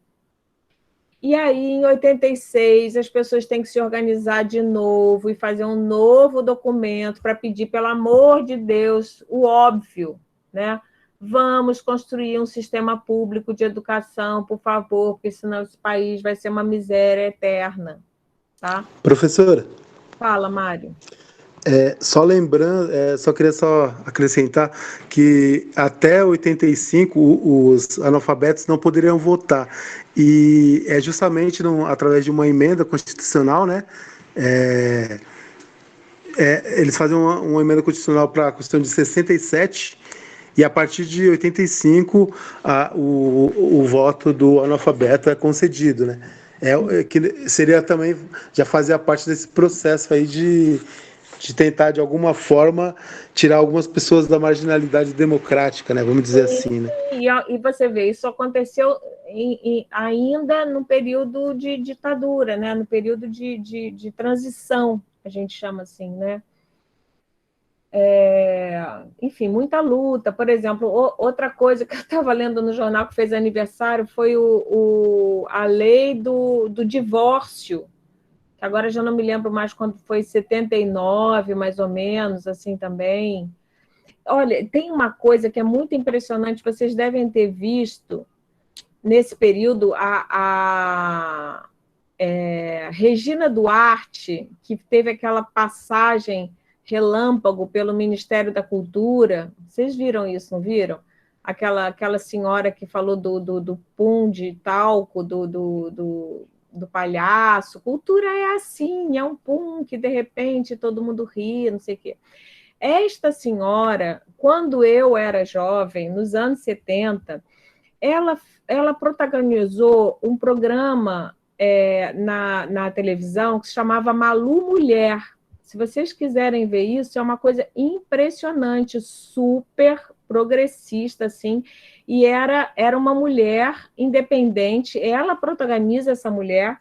E aí, em 86, as pessoas têm que se organizar de novo e fazer um novo documento para pedir, pelo amor de Deus, o óbvio, né? Vamos construir um sistema público de educação, por favor, porque senão esse país vai ser uma miséria eterna, tá? Professora. Fala, Mário. Só lembrando, só queria acrescentar que até 85 os analfabetos não poderiam votar. E é justamente através de uma emenda constitucional, né? Eles fazem uma emenda constitucional para a questão de 67, e a partir de 85 o voto do analfabeto é concedido, né? Que seria também, já fazia parte desse processo aí de tentar, de alguma forma, tirar algumas pessoas da marginalidade democrática, né? Vamos dizer assim, né? E você vê, isso aconteceu ainda no período de ditadura, né? No período de transição, a gente chama assim, né? Enfim, muita luta. Por exemplo, outra coisa que eu estava lendo no jornal que fez aniversário foi a lei do divórcio, que agora já não me lembro mais quando foi, 79, mais ou menos, assim também. Olha, tem uma coisa que é muito impressionante, vocês devem ter visto nesse período a Regina Duarte, que teve aquela passagem relâmpago pelo Ministério da Cultura. Vocês viram isso, não viram? Aquela senhora que falou do pum de talco, do palhaço. Cultura é assim, é um pum que de repente todo mundo ri, não sei o quê. Esta senhora, quando eu era jovem, nos anos 70, ela protagonizou um programa na televisão que se chamava Malu Mulher. Se vocês quiserem ver isso, é uma coisa impressionante, super progressista, assim, e era uma mulher independente, ela protagoniza essa mulher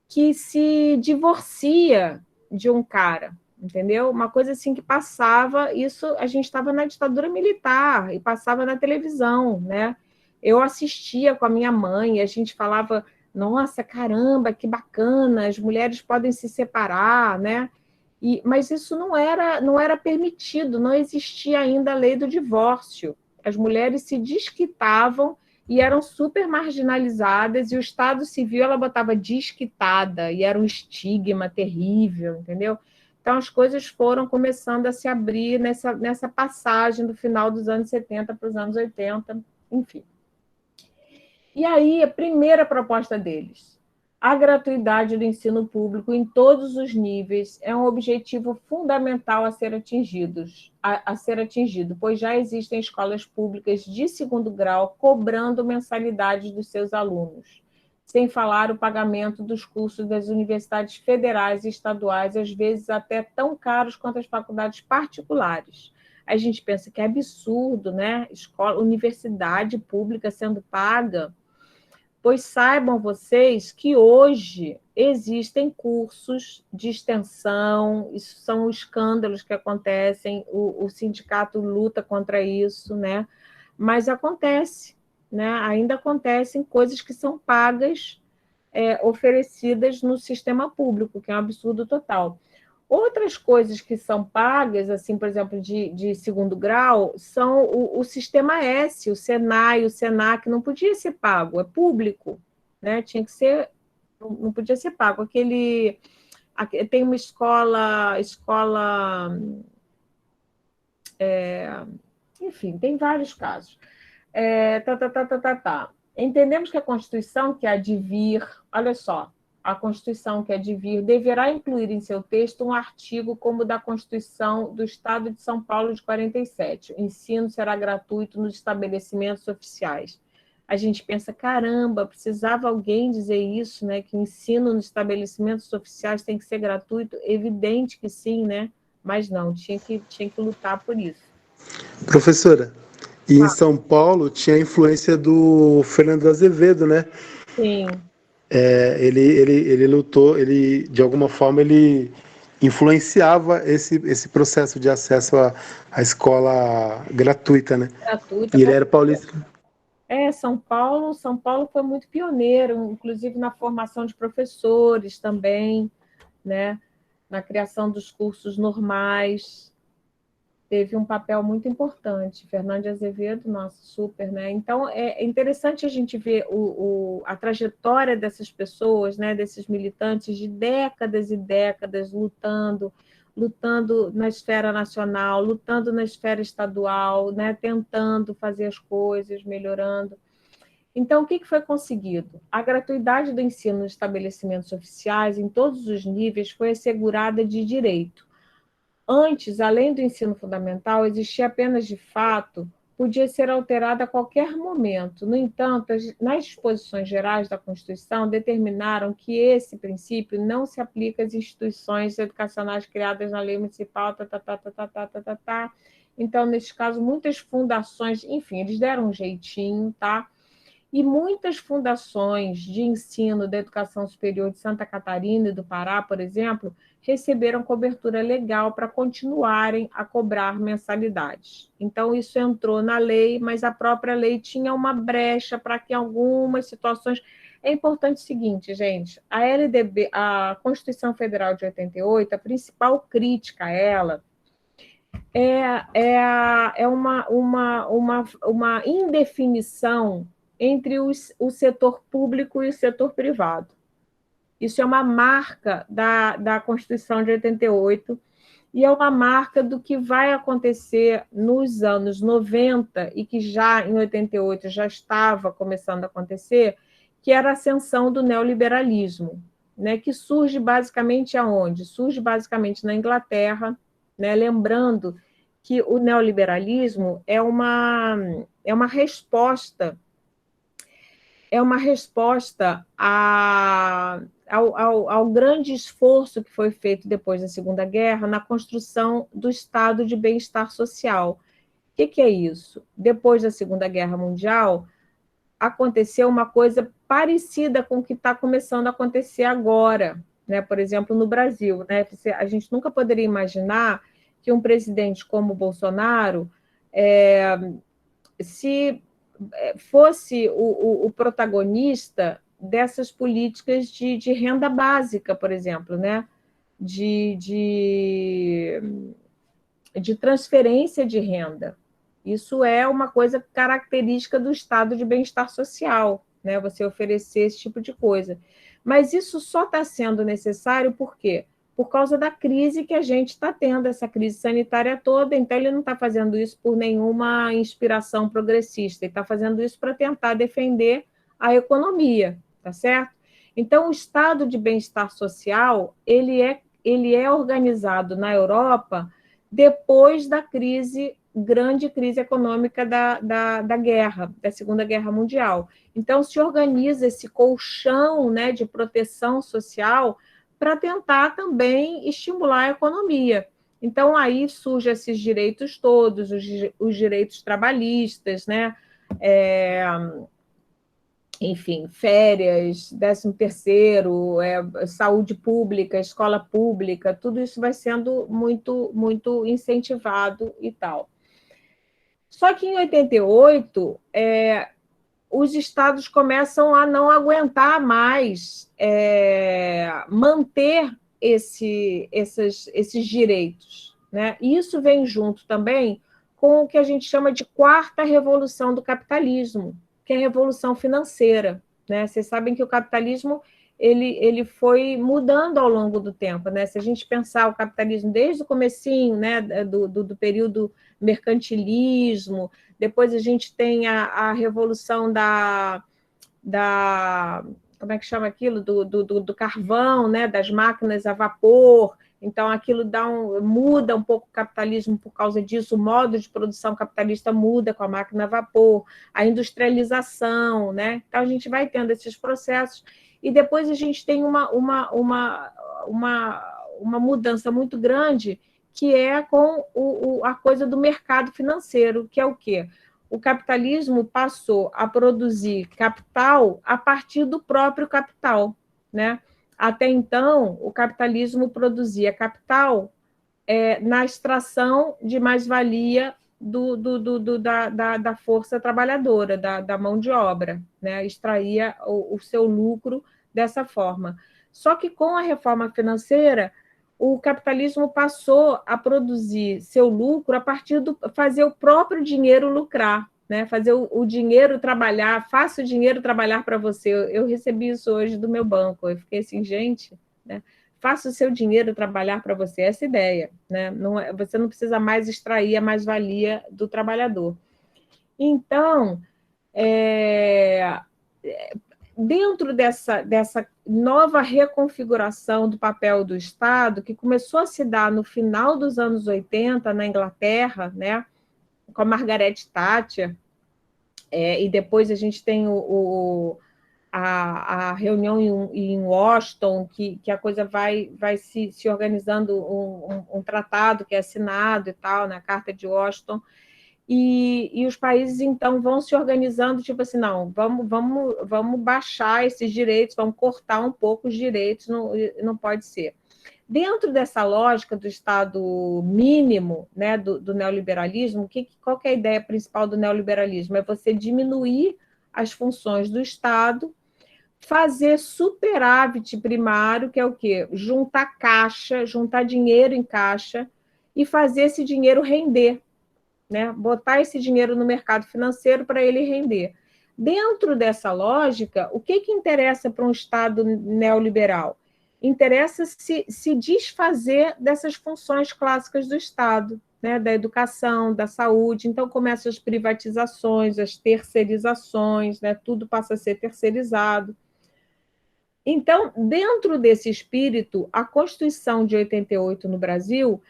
que se divorcia de um cara, entendeu? Uma coisa assim que passava, isso a gente estava na ditadura militar, e passava na televisão, né? Eu assistia com a minha mãe, e a gente falava, nossa, caramba, que bacana, as mulheres podem se separar, né? Mas isso não era permitido, não existia ainda a lei do divórcio. As mulheres se desquitavam e eram super marginalizadas, e o Estado Civil ela botava desquitada, e era um estigma terrível, entendeu? Então, as coisas foram começando a se abrir nessa passagem do final dos anos 70 para os anos 80, enfim. E aí, a primeira proposta deles, a gratuidade do ensino público em todos os níveis é um objetivo fundamental a ser atingido, pois já existem escolas públicas de segundo grau cobrando mensalidades dos seus alunos, sem falar o pagamento dos cursos das universidades federais e estaduais, às vezes até tão caros quanto as faculdades particulares. A gente pensa que é absurdo, né? Universidade pública sendo paga. Pois saibam vocês que hoje existem cursos de extensão, isso são escândalos que acontecem, o sindicato luta contra isso, né? Mas acontece, né? Ainda acontecem coisas que são pagas oferecidas no sistema público, que é um absurdo total. Outras coisas que são pagas, assim, por exemplo, de segundo grau, são o sistema S, o Senai, o Senac, não podia ser pago, é público, né? Tinha que ser, não podia ser pago. Tem uma escola, enfim, tem vários casos. Entendemos que a Constituição, que é a de vir, olha só, a Constituição, que é de vir, deverá incluir em seu texto um artigo como o da Constituição do Estado de São Paulo de 47. O ensino será gratuito nos estabelecimentos oficiais. A gente pensa, caramba, precisava alguém dizer isso, né? Que o ensino nos estabelecimentos oficiais tem que ser gratuito? Evidente que sim, né? Mas não, tinha que lutar por isso. Professora, e em São Paulo tinha a influência do Fernando Azevedo, né? Sim. Ele lutou, de alguma forma, ele influenciava esse processo de acesso à escola gratuita, né? Gratuita. E ele era paulista. São Paulo foi muito pioneiro, inclusive na formação de professores também, né? Na criação dos cursos normais. Teve um papel muito importante. Fernando de Azevedo, nossa, super, né? Então, é interessante a gente ver a trajetória dessas pessoas, né? Desses militantes de décadas e décadas lutando na esfera nacional, lutando na esfera estadual, né? Tentando fazer as coisas, melhorando. Então, o que foi conseguido? A gratuidade do ensino nos estabelecimentos oficiais, em todos os níveis, foi assegurada de direito. Antes, além do ensino fundamental, existia apenas de fato, podia ser alterada a qualquer momento. No entanto, nas disposições gerais da Constituição, determinaram que esse princípio não se aplica às instituições educacionais criadas na lei municipal, Então, nesse caso, muitas fundações, enfim, eles deram um jeitinho, tá? E muitas fundações de ensino da educação superior de Santa Catarina e do Pará, por exemplo, receberam cobertura legal para continuarem a cobrar mensalidades. Então, isso entrou na lei, mas a própria lei tinha uma brecha para que em algumas situações... É importante o seguinte, gente, a Constituição Federal de 88, a principal crítica a ela é uma indefinição entre o setor público e o setor privado. Isso é uma marca da Constituição de 88 e é uma marca do que vai acontecer nos anos 90 e que já em 88 já estava começando a acontecer, que era a ascensão do neoliberalismo, né, que surge basicamente aonde? Surge basicamente na Inglaterra, né, lembrando que o neoliberalismo é uma resposta ao grande esforço que foi feito depois da Segunda Guerra na construção do estado de bem-estar social. O que é isso? Depois da Segunda Guerra Mundial, aconteceu uma coisa parecida com o que está começando a acontecer agora, né? Por exemplo, no Brasil. Né? A gente nunca poderia imaginar que um presidente como o Bolsonaro se fosse o protagonista dessas políticas de renda básica, por exemplo, né? de transferência de renda. Isso é uma coisa característica do estado de bem-estar social, né? Você oferecer esse tipo de coisa. Mas isso só está sendo necessário por quê? Por causa da crise que a gente está tendo, essa crise sanitária toda, então ele não está fazendo isso por nenhuma inspiração progressista, ele está fazendo isso para tentar defender a economia, tá certo? Então, o estado de bem-estar social, ele é organizado na Europa depois da grande crise econômica da guerra, da Segunda Guerra Mundial. Então, se organiza esse colchão, né, de proteção social para tentar também estimular a economia. Então, aí surgem esses direitos todos, os direitos trabalhistas, né? Enfim, férias, 13º, saúde pública, escola pública, tudo isso vai sendo muito, muito incentivado e tal. Só que em 88, os estados começam a não aguentar mais manter esses direitos, né? E isso vem junto também com o que a gente chama de quarta revolução do capitalismo, que é a revolução financeira, né? Vocês sabem que o capitalismo ele foi mudando ao longo do tempo, né? Se a gente pensar o capitalismo desde o comecinho, né, do período mercantilismo, depois a gente tem a revolução da como é que chama aquilo? Do carvão, né? Das máquinas a vapor. Então, aquilo muda um pouco o capitalismo por causa disso, o modo de produção capitalista muda com a máquina a vapor, a industrialização, né? Então, a gente vai tendo esses processos, e depois a gente tem uma mudança muito grande, que é com a coisa do mercado financeiro, que é o quê? O capitalismo passou a produzir capital a partir do próprio capital, né? Até então, o capitalismo produzia capital na extração de mais-valia da força trabalhadora, da mão de obra, né? Extraía o seu lucro dessa forma. Só que com a reforma financeira, o capitalismo passou a produzir seu lucro a partir fazer o próprio dinheiro lucrar, né? Fazer o dinheiro trabalhar, faça o dinheiro trabalhar para você. Eu recebi isso hoje do meu banco, eu fiquei assim, gente, né? Faça o seu dinheiro trabalhar para você, essa ideia, né? Você não precisa mais extrair a mais-valia do trabalhador. Então, dentro dessa nova reconfiguração do papel do Estado, que começou a se dar no final dos anos 80, na Inglaterra, né, com a Margaret Thatcher, e depois a gente tem a reunião em Washington, que a coisa vai se organizando, um tratado que é assinado e tal, na Carta de Washington, e os países, então, vão se organizando, tipo assim, não, vamos baixar esses direitos, vamos cortar um pouco os direitos, não pode ser. Dentro dessa lógica do Estado mínimo, né, do neoliberalismo, qual que é a ideia principal do neoliberalismo? É você diminuir as funções do Estado, fazer superávit primário, que é o quê? Juntar caixa, juntar dinheiro em caixa e fazer esse dinheiro render, né? Botar esse dinheiro no mercado financeiro para ele render. Dentro dessa lógica, o que interessa para um Estado neoliberal? Interessa se desfazer dessas funções clássicas do Estado, né? Da educação, da saúde. Então, começam as privatizações, as terceirizações, né? Tudo passa a ser terceirizado. Então, dentro desse espírito, a Constituição de 88 no Brasil,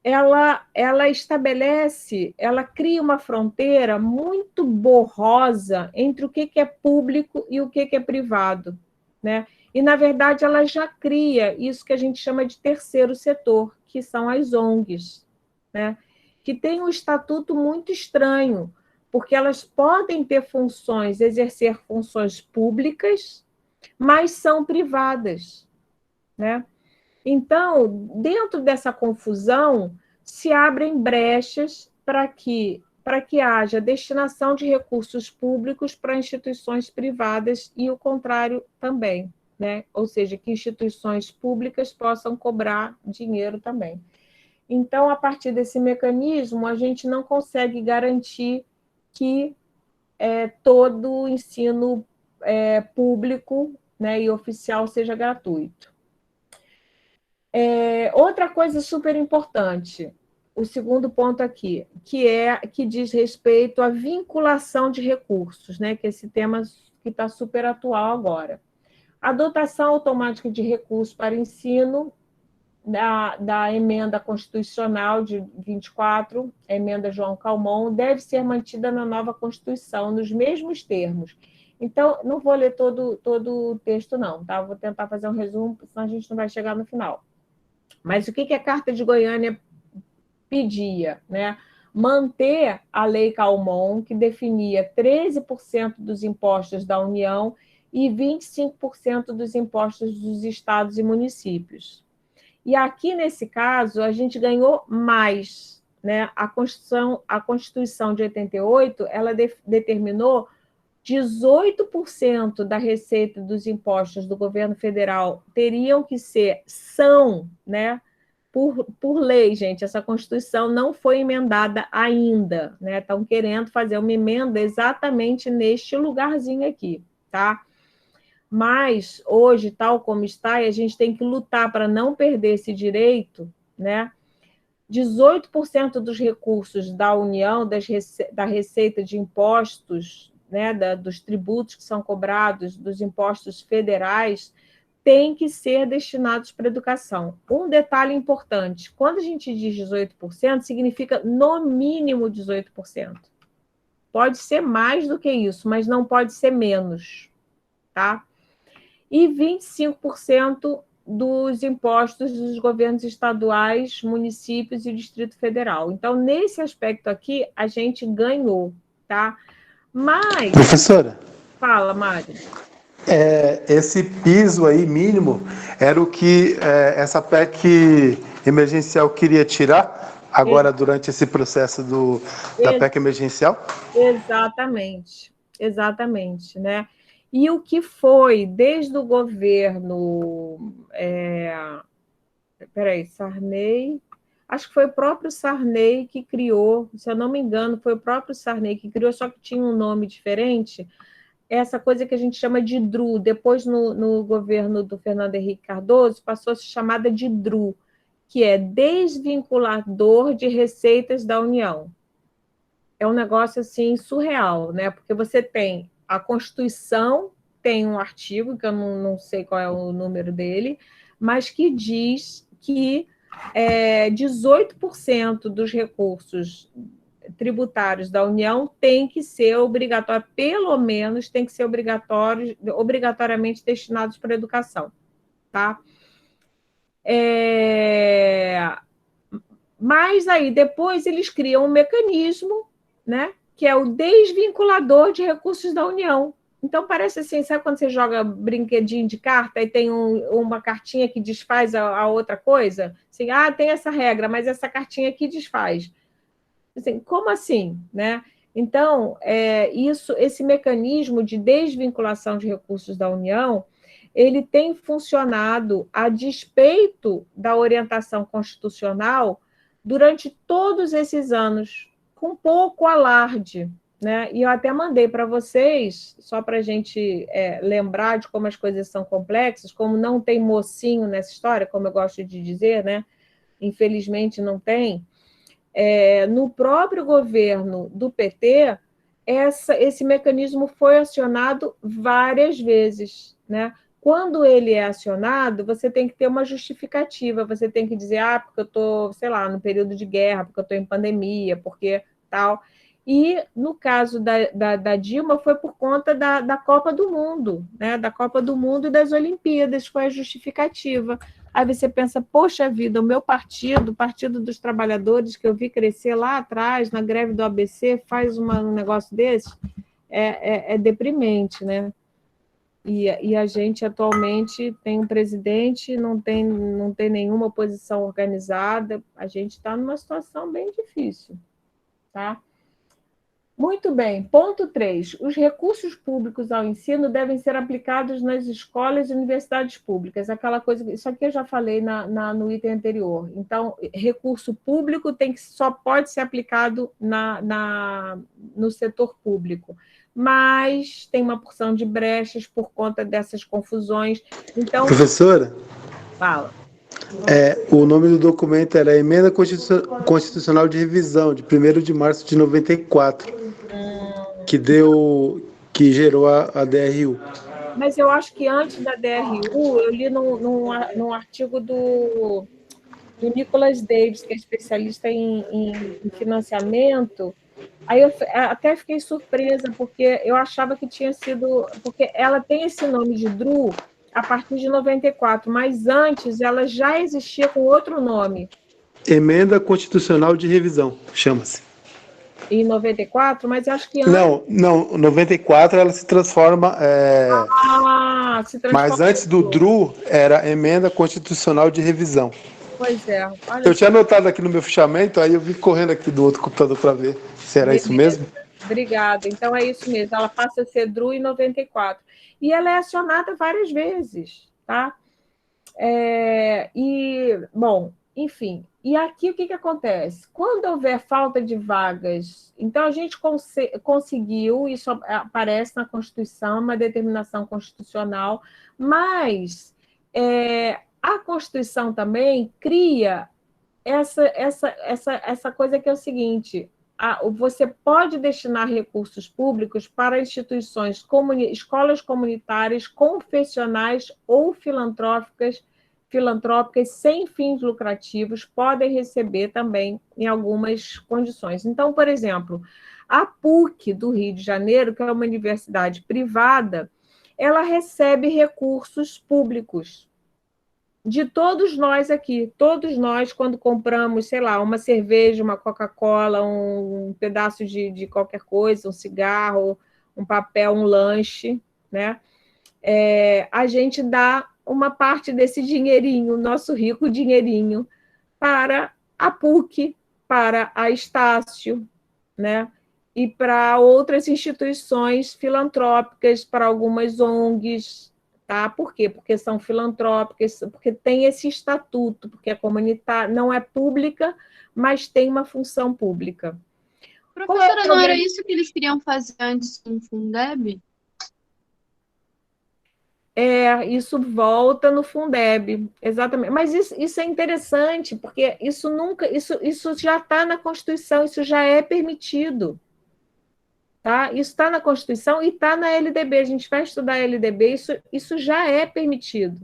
ela estabelece, ela cria uma fronteira muito borrosa entre o que é público e o que é privado, né? E, na verdade, ela já cria isso que a gente chama de terceiro setor, que são as ONGs, né? Que tem um estatuto muito estranho, porque elas podem ter funções, exercer funções públicas, mas são privadas, né? Então, dentro dessa confusão, se abrem brechas para que haja destinação de recursos públicos para instituições privadas e o contrário também, né? Ou seja, que instituições públicas possam cobrar dinheiro também. Então, a partir desse mecanismo, a gente não consegue garantir que todo o ensino público, né, e oficial seja gratuito. Outra coisa super importante, o segundo ponto aqui, que diz respeito à vinculação de recursos, né, que é esse tema que está super atual agora. A dotação automática de recursos para ensino da emenda constitucional de 24, a emenda João Calmon, deve ser mantida na nova Constituição, nos mesmos termos. Então, não vou ler todo o texto, não, tá? Vou tentar fazer um resumo, senão a gente não vai chegar no final. Mas o que a Carta de Goiânia pedia, né? Manter a Lei Calmon, que definia 13% dos impostos da União e 25% dos impostos dos estados e municípios. E aqui, nesse caso, a gente ganhou mais, né? A Constituição de 88, ela determinou 18% da receita dos impostos do governo federal são, né, por lei, gente. Essa Constituição não foi emendada ainda, né? Estão querendo fazer uma emenda exatamente neste lugarzinho aqui, tá? Mas hoje, tal como está, e a gente tem que lutar para não perder esse direito, né? 18% dos recursos da União, da receita de impostos, né, dos tributos que são cobrados, dos impostos federais, tem que ser destinados para a educação. Um detalhe importante, quando a gente diz 18%, significa no mínimo 18%. Pode ser mais do que isso, mas não pode ser menos, tá? E 25% dos impostos dos governos estaduais, municípios e Distrito Federal. Então, nesse aspecto aqui, a gente ganhou, tá? Mas... Professora? Fala, Mário. Esse piso aí mínimo era o que essa PEC emergencial queria tirar agora durante esse processo da PEC emergencial? Exatamente, né? E o que foi, desde o governo... Sarney... Acho que foi o próprio Sarney que criou, se eu não me engano, foi o próprio Sarney que criou, só que tinha um nome diferente, essa coisa que a gente chama de DRU. Depois, no governo do Fernando Henrique Cardoso, passou a ser chamada de DRU, que é Desvinculador de Receitas da União. É um negócio, assim, surreal, né? Porque você tem a Constituição, tem um artigo, que eu não sei qual é o número dele, mas que diz que 18% dos recursos tributários da União tem que ser obrigatório, pelo menos tem que ser obrigatoriamente destinados para a educação, tá? Mas aí depois eles criam um mecanismo, né, que é o desvinculador de recursos da União. Então, parece assim, sabe quando você joga brinquedinho de carta e tem uma cartinha que desfaz a outra coisa? Assim, tem essa regra, mas essa cartinha aqui desfaz. Assim, como assim, né? Então, esse mecanismo de desvinculação de recursos da União, ele tem funcionado a despeito da orientação constitucional durante todos esses anos, com pouco alarde, né? E eu até mandei para vocês, só para a gente lembrar de como as coisas são complexas, como não tem mocinho nessa história, como eu gosto de dizer, né? Infelizmente não tem. No próprio governo do PT, esse mecanismo foi acionado várias vezes, né? Quando ele é acionado, você tem que ter uma justificativa, você tem que dizer, porque eu estou, sei lá, no período de guerra, porque eu estou em pandemia, porque tal. E, no caso da Dilma, foi por conta da Copa do Mundo, né? Da Copa do Mundo e das Olimpíadas, foi a justificativa. Aí você pensa, poxa vida, o meu partido, o Partido dos Trabalhadores, que eu vi crescer lá atrás, na greve do ABC, faz um negócio desse, é deprimente, né? E a gente atualmente tem um presidente, não tem nenhuma oposição organizada, a gente está numa situação bem difícil, tá? Muito bem. Ponto 3. Os recursos públicos ao ensino devem ser aplicados nas escolas e universidades públicas. Aquela coisa, isso aqui eu já falei no item anterior. Então, recurso público só pode ser aplicado no setor público. Mas tem uma porção de brechas por conta dessas confusões. Então, professora? Fala. O nome do documento era Emenda Constitucional de Revisão, de 1º de março de 94, que gerou a DRU. Mas eu acho que antes da DRU, eu li num artigo do Nicholas Davis, que é especialista em financiamento. Aí eu até fiquei surpresa, porque eu achava que tinha sido... Porque ela tem esse nome de DRU a partir de 94, mas antes ela já existia com outro nome. Emenda Constitucional de Revisão, chama-se. Em 94, mas acho que antes... Não, 94 ela se transforma... se transforma. Mas antes do DRU era Emenda Constitucional de Revisão. Pois é. Eu tinha anotado aqui no meu fichamento, aí eu vim correndo aqui do outro computador para ver se era isso mesmo. Obrigada. Então, é isso mesmo. Ela passa a ser DRU em 94. E ela é acionada várias vezes, tá? Bom, enfim. E aqui o que acontece? Quando houver falta de vagas, então a gente conseguiu, isso aparece na Constituição, uma determinação constitucional, mas a Constituição também cria essa coisa que é o seguinte: você pode destinar recursos públicos para instituições, escolas comunitárias, confessionais ou filantrópicas sem fins lucrativos, podem receber também em algumas condições. Então, por exemplo, a PUC do Rio de Janeiro, que é uma universidade privada, ela recebe recursos públicos de todos nós aqui. Todos nós, quando compramos, sei lá, uma cerveja, uma Coca-Cola, um pedaço de qualquer coisa, um cigarro, um papel, um lanche, né? A gente dá uma parte desse dinheirinho, nosso rico dinheirinho, para a PUC, para a Estácio, né? E para outras instituições filantrópicas, para algumas ONGs, tá? Por quê? Porque são filantrópicas, porque tem esse estatuto, porque é comunitária, não é pública, mas tem uma função pública. Professora, não era isso que eles queriam fazer antes com o Fundeb? Isso volta no Fundeb, exatamente. Mas isso é interessante, porque isso já está na Constituição, isso já é permitido. Tá? Isso está na Constituição e está na LDB. A gente vai estudar a LDB, isso já é permitido.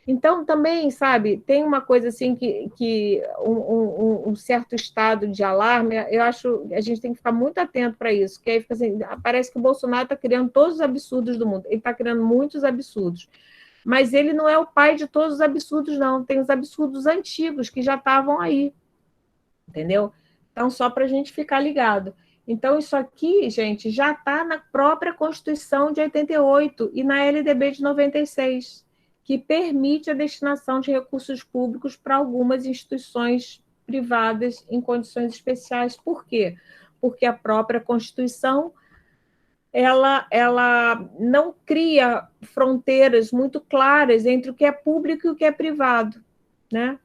Então, também, sabe, tem uma coisa assim que um certo estado de alarme, eu acho que a gente tem que ficar muito atento para isso, que aí fica assim, parece que o Bolsonaro está criando todos os absurdos do mundo. Ele está criando muitos absurdos. Mas ele não é o pai de todos os absurdos, não. Tem os absurdos antigos que já estavam aí. Entendeu? Então, só para a gente ficar ligado. Então, isso aqui, gente, já está na própria Constituição de 88 e na LDB de 96, que permite a destinação de recursos públicos para algumas instituições privadas em condições especiais. Por quê? Porque a própria Constituição ela não cria fronteiras muito claras entre o que é público e o que é privado, né?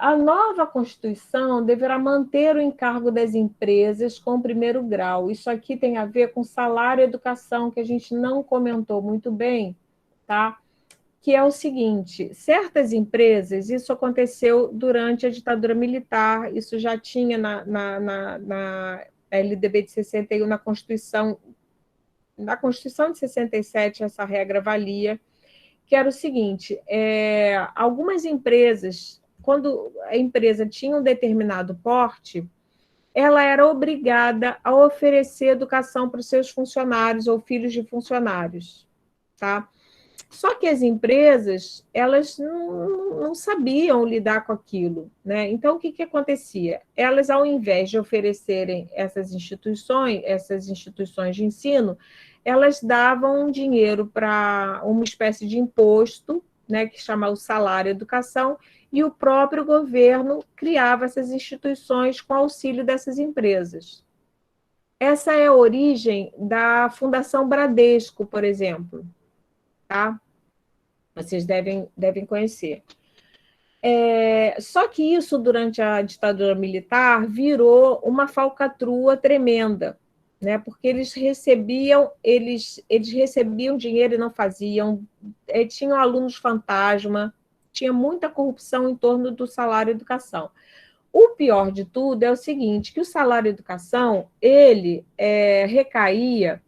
A nova Constituição deverá manter o encargo das empresas com primeiro grau. Isso aqui tem a ver com salário e educação, que a gente não comentou muito bem, tá? Que é o seguinte: certas empresas, isso aconteceu durante a ditadura militar, isso já tinha na LDB de 61, na Constituição de 67, essa regra valia, que era o seguinte: algumas empresas, quando a empresa tinha um determinado porte, ela era obrigada a oferecer educação para os seus funcionários ou filhos de funcionários, tá? Só que as empresas, elas não sabiam lidar com aquilo, né? Então, o que acontecia? Elas, ao invés de oferecerem essas instituições de ensino, elas davam dinheiro para uma espécie de imposto, né, que chama o salário educação, e o próprio governo criava essas instituições com auxílio dessas empresas. Essa é a origem da Fundação Bradesco, por exemplo, tá? Vocês devem conhecer. Só que isso, durante a ditadura militar, virou uma falcatrua tremenda, né? Porque eles recebiam dinheiro e não faziam, tinham alunos fantasma, tinha muita corrupção em torno do salário educação. O pior de tudo é o seguinte, que o salário educação, ele recaía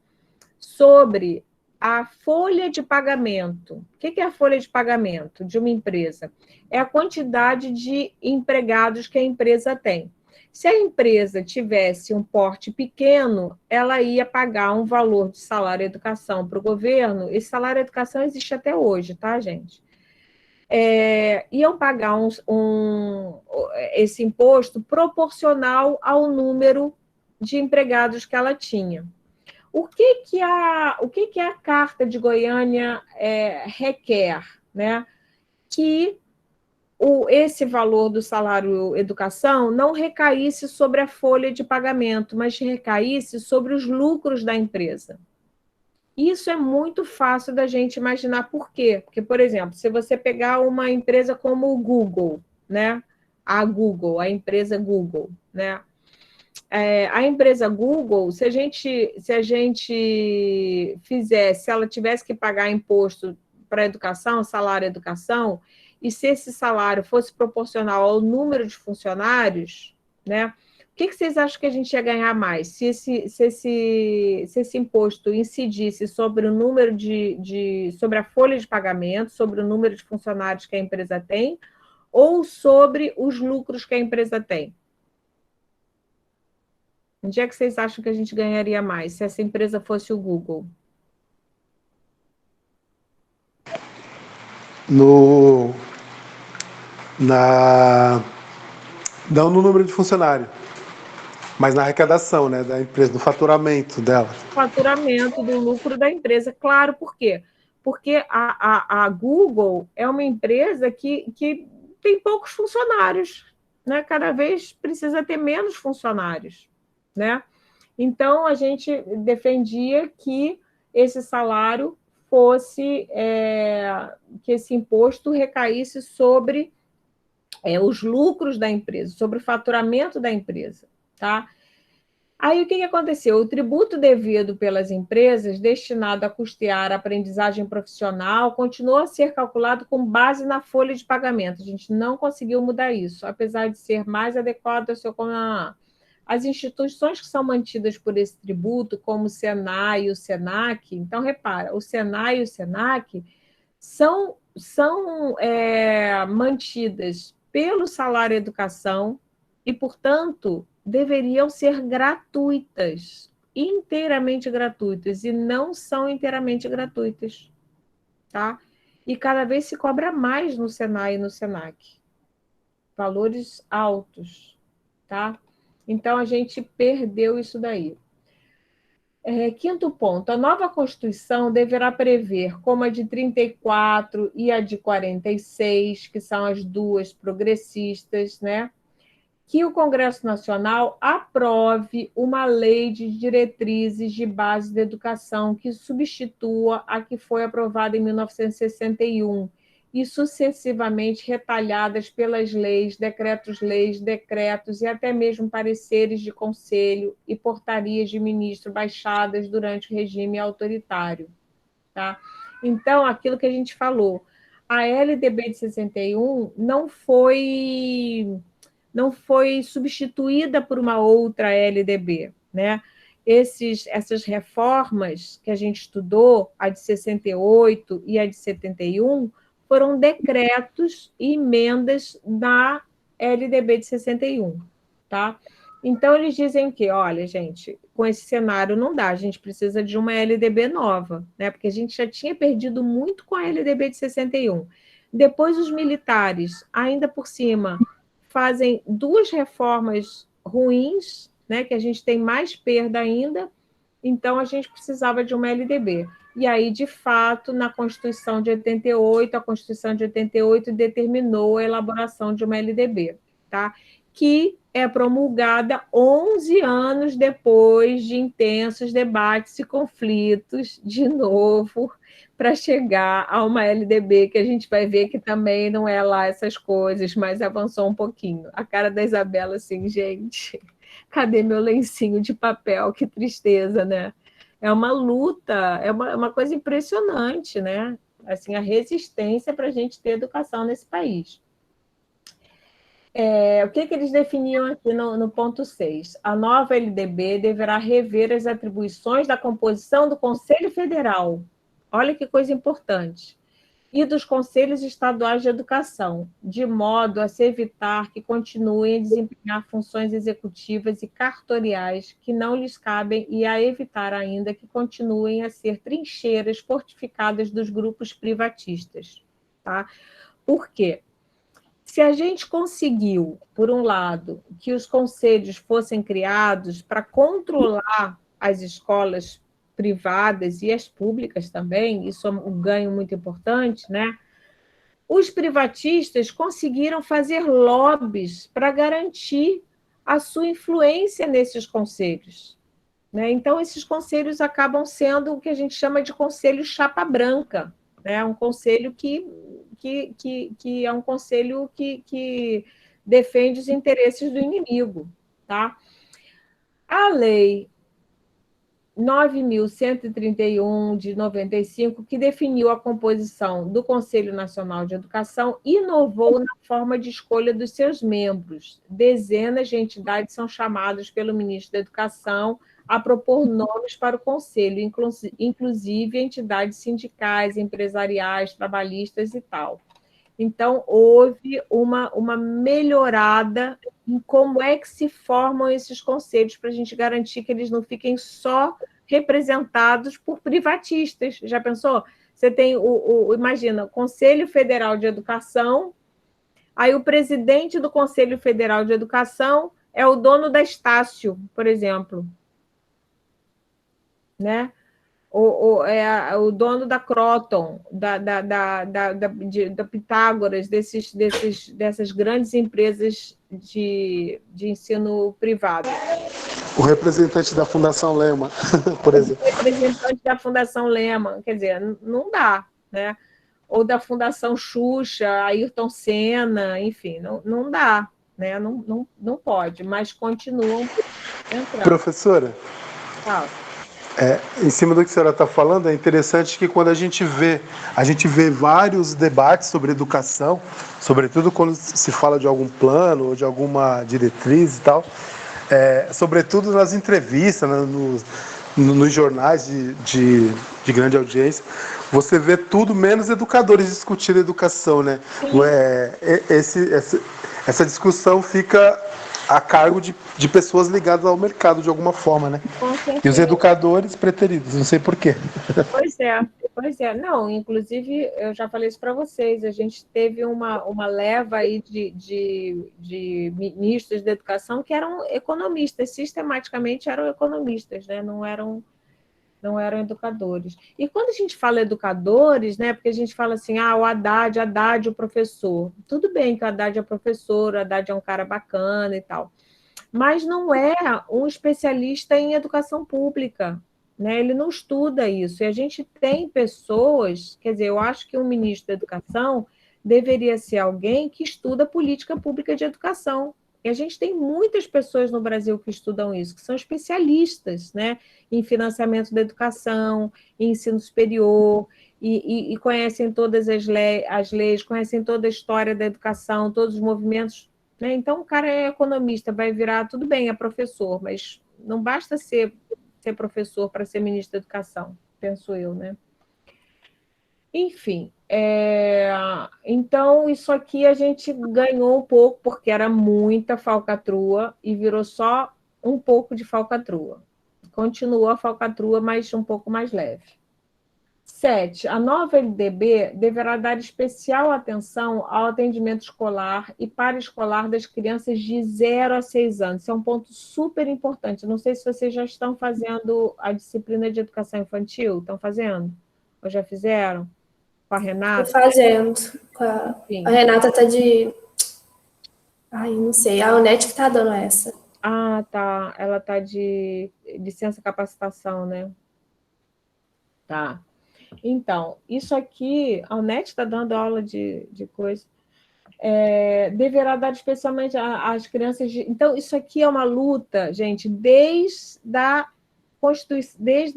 sobre a folha de pagamento. O que é a folha de pagamento de uma empresa? É a quantidade de empregados que a empresa tem. Se a empresa tivesse um porte pequeno, ela ia pagar um valor de salário educação para o governo. Esse salário educação existe até hoje, tá, gente? Iam pagar esse imposto proporcional ao número de empregados que ela tinha. O que a Carta de Goiânia requer? Né? Que esse valor do salário educação não recaísse sobre a folha de pagamento, mas recaísse sobre os lucros da empresa. Isso é muito fácil da gente imaginar por quê. Porque, por exemplo, se você pegar uma empresa como o Google, né? A Google, a empresa Google, né? A empresa Google, se a gente fizesse, se ela tivesse que pagar imposto para educação, salário educação, e se esse salário fosse proporcional ao número de funcionários, né? O que vocês acham que a gente ia ganhar mais? Se esse imposto incidisse sobre o número sobre a folha de pagamento, sobre o número de funcionários que a empresa tem, ou sobre os lucros que a empresa tem? Onde é que vocês acham que a gente ganharia mais se essa empresa fosse o Google? Não no número de funcionário, mas na arrecadação, né, da empresa, no faturamento dela. Faturamento do lucro da empresa. Claro, por quê? Porque a Google é uma empresa que tem poucos funcionários, né? Cada vez precisa ter menos funcionários, né? Então, a gente defendia que esse salário fosse, que esse imposto recaísse sobre os lucros da empresa, sobre o faturamento da empresa, tá? Aí, o que aconteceu? O tributo devido pelas empresas, destinado a custear a aprendizagem profissional, continuou a ser calculado com base na folha de pagamento. A gente não conseguiu mudar isso, apesar de ser mais adequado ao seu... As instituições que são mantidas por esse tributo, como o Senai e o Senac, então, repara, o Senai e o Senac são mantidas pelo salário educação e, portanto, deveriam ser gratuitas, inteiramente gratuitas, e não são inteiramente gratuitas, tá? E cada vez se cobra mais no Senai e no Senac. Valores altos, tá? Então, a gente perdeu isso daí. Quinto ponto, a nova Constituição deverá prever, como a de 34 e a de 46, que são as duas progressistas, né, que o Congresso Nacional aprove uma lei de diretrizes de base da educação que substitua a que foi aprovada em 1961 e sucessivamente retalhadas pelas leis, decretos e até mesmo pareceres de conselho e portarias de ministro baixadas durante o regime autoritário. Tá? Então, aquilo que a gente falou, a LDB de 61 não foi substituída por uma outra LDB, né? Essas reformas que a gente estudou, a de 68 e a de 71, foram decretos e emendas da LDB de 61, tá? Então, eles dizem que, olha, gente, com esse cenário não dá, a gente precisa de uma LDB nova, né? Porque a gente já tinha perdido muito com a LDB de 61. Depois, os militares, ainda por cima, fazem duas reformas ruins, né, que a gente tem mais perda ainda, então a gente precisava de uma LDB. E aí, de fato, na Constituição de 88, a Constituição de 88 determinou a elaboração de uma LDB, tá? Que é promulgada 11 anos depois de intensos debates e conflitos, de novo, para chegar a uma LDB, que a gente vai ver que também não é lá essas coisas, mas avançou um pouquinho. A cara da Isabela, assim, gente, cadê meu lencinho de papel? Que tristeza, né? É uma luta, é uma coisa impressionante, né? Assim, a resistência para a gente ter educação nesse país. O que eles definiam aqui no ponto 6? A nova LDB deverá rever as atribuições da composição do Conselho Federal. Olha que coisa importante. E dos Conselhos Estaduais de Educação, de modo a se evitar que continuem a desempenhar funções executivas e cartoriais que não lhes cabem e a evitar ainda que continuem a ser trincheiras fortificadas dos grupos privatistas. Tá? Por quê? Se a gente conseguiu, por um lado, que os conselhos fossem criados para controlar as escolas privadas e as públicas também, isso é um ganho muito importante, né? os privatistas conseguiram fazer lobbies para garantir a sua influência nesses conselhos, né? Então, esses conselhos acabam sendo o que a gente chama de conselho chapa branca, né? Um conselho que é um conselho que defende os interesses do inimigo, tá? A lei 9.131 de 95, que definiu a composição do Conselho Nacional de Educação, inovou na forma de escolha dos seus membros. Dezenas de entidades são chamadas pelo ministro da Educação a propor nomes para o Conselho, inclusive entidades sindicais, empresariais, trabalhistas e tal. Então, houve uma melhorada em como é que se formam esses conselhos para a gente garantir que eles não fiquem só representados por privatistas. Já pensou? Você tem, imagina, o Conselho Federal de Educação, aí o presidente do Conselho Federal de Educação é o dono da Estácio, por exemplo, né? O dono da Croton, da Pitágoras, dessas grandes empresas de ensino privado. O representante da Fundação Lema, por exemplo. O representante da Fundação Lema, quer dizer, não dá, né? Ou da Fundação Xuxa, Ayrton Senna, enfim, não dá, né? Não pode, mas continuam entrando. Professora? Fala. Em cima do que a senhora está falando, é interessante que quando a gente vê vários debates sobre educação, sobretudo quando se fala de algum plano ou de alguma diretriz e tal, sobretudo nas entrevistas, né, nos jornais de grande audiência, você vê tudo menos educadores discutindo educação, né? Essa discussão fica a cargo de pessoas ligadas ao mercado de alguma forma, né? E os educadores preteridos, não sei porquê. Pois é. Não, inclusive, eu já falei isso para vocês, a gente teve uma leva aí de ministros da educação que eram economistas, sistematicamente eram economistas, né? Não eram educadores. E quando a gente fala educadores, né, porque a gente fala assim, o Haddad, o professor. Tudo bem que o Haddad é professor, o Haddad é um cara bacana e tal, mas não é um especialista em educação pública, né? Ele não estuda isso. E a gente tem pessoas, quer dizer, eu acho que um ministro da Educação deveria ser alguém que estuda política pública de educação. E a gente tem muitas pessoas no Brasil que estudam isso, que são especialistas, né, em financiamento da educação, em ensino superior, e conhecem todas as leis, conhecem toda a história da educação, todos os movimentos, né? Então, o cara é economista, vai virar, tudo bem, é professor, mas não basta ser professor para ser ministro da Educação, penso eu, né? Enfim, então isso aqui a gente ganhou um pouco, porque era muita falcatrua e virou só um pouco de falcatrua. Continuou a falcatrua, mas um pouco mais leve. 7. A nova LDB deverá dar especial atenção ao atendimento escolar e paraescolar das crianças de 0 a 6 anos. Isso é um ponto super importante. Não sei se vocês já estão fazendo a disciplina de educação infantil. Estão fazendo? Ou já fizeram? Com a Renata? Estou fazendo. A Renata está de... Ai, não sei. A UNET que está dando essa. Ah, tá. Ela está de licença capacitação, né? Tá. Então, isso aqui, a UNET está dando aula de coisa. Deverá dar especialmente às crianças... Então, isso aqui é uma luta, gente, desde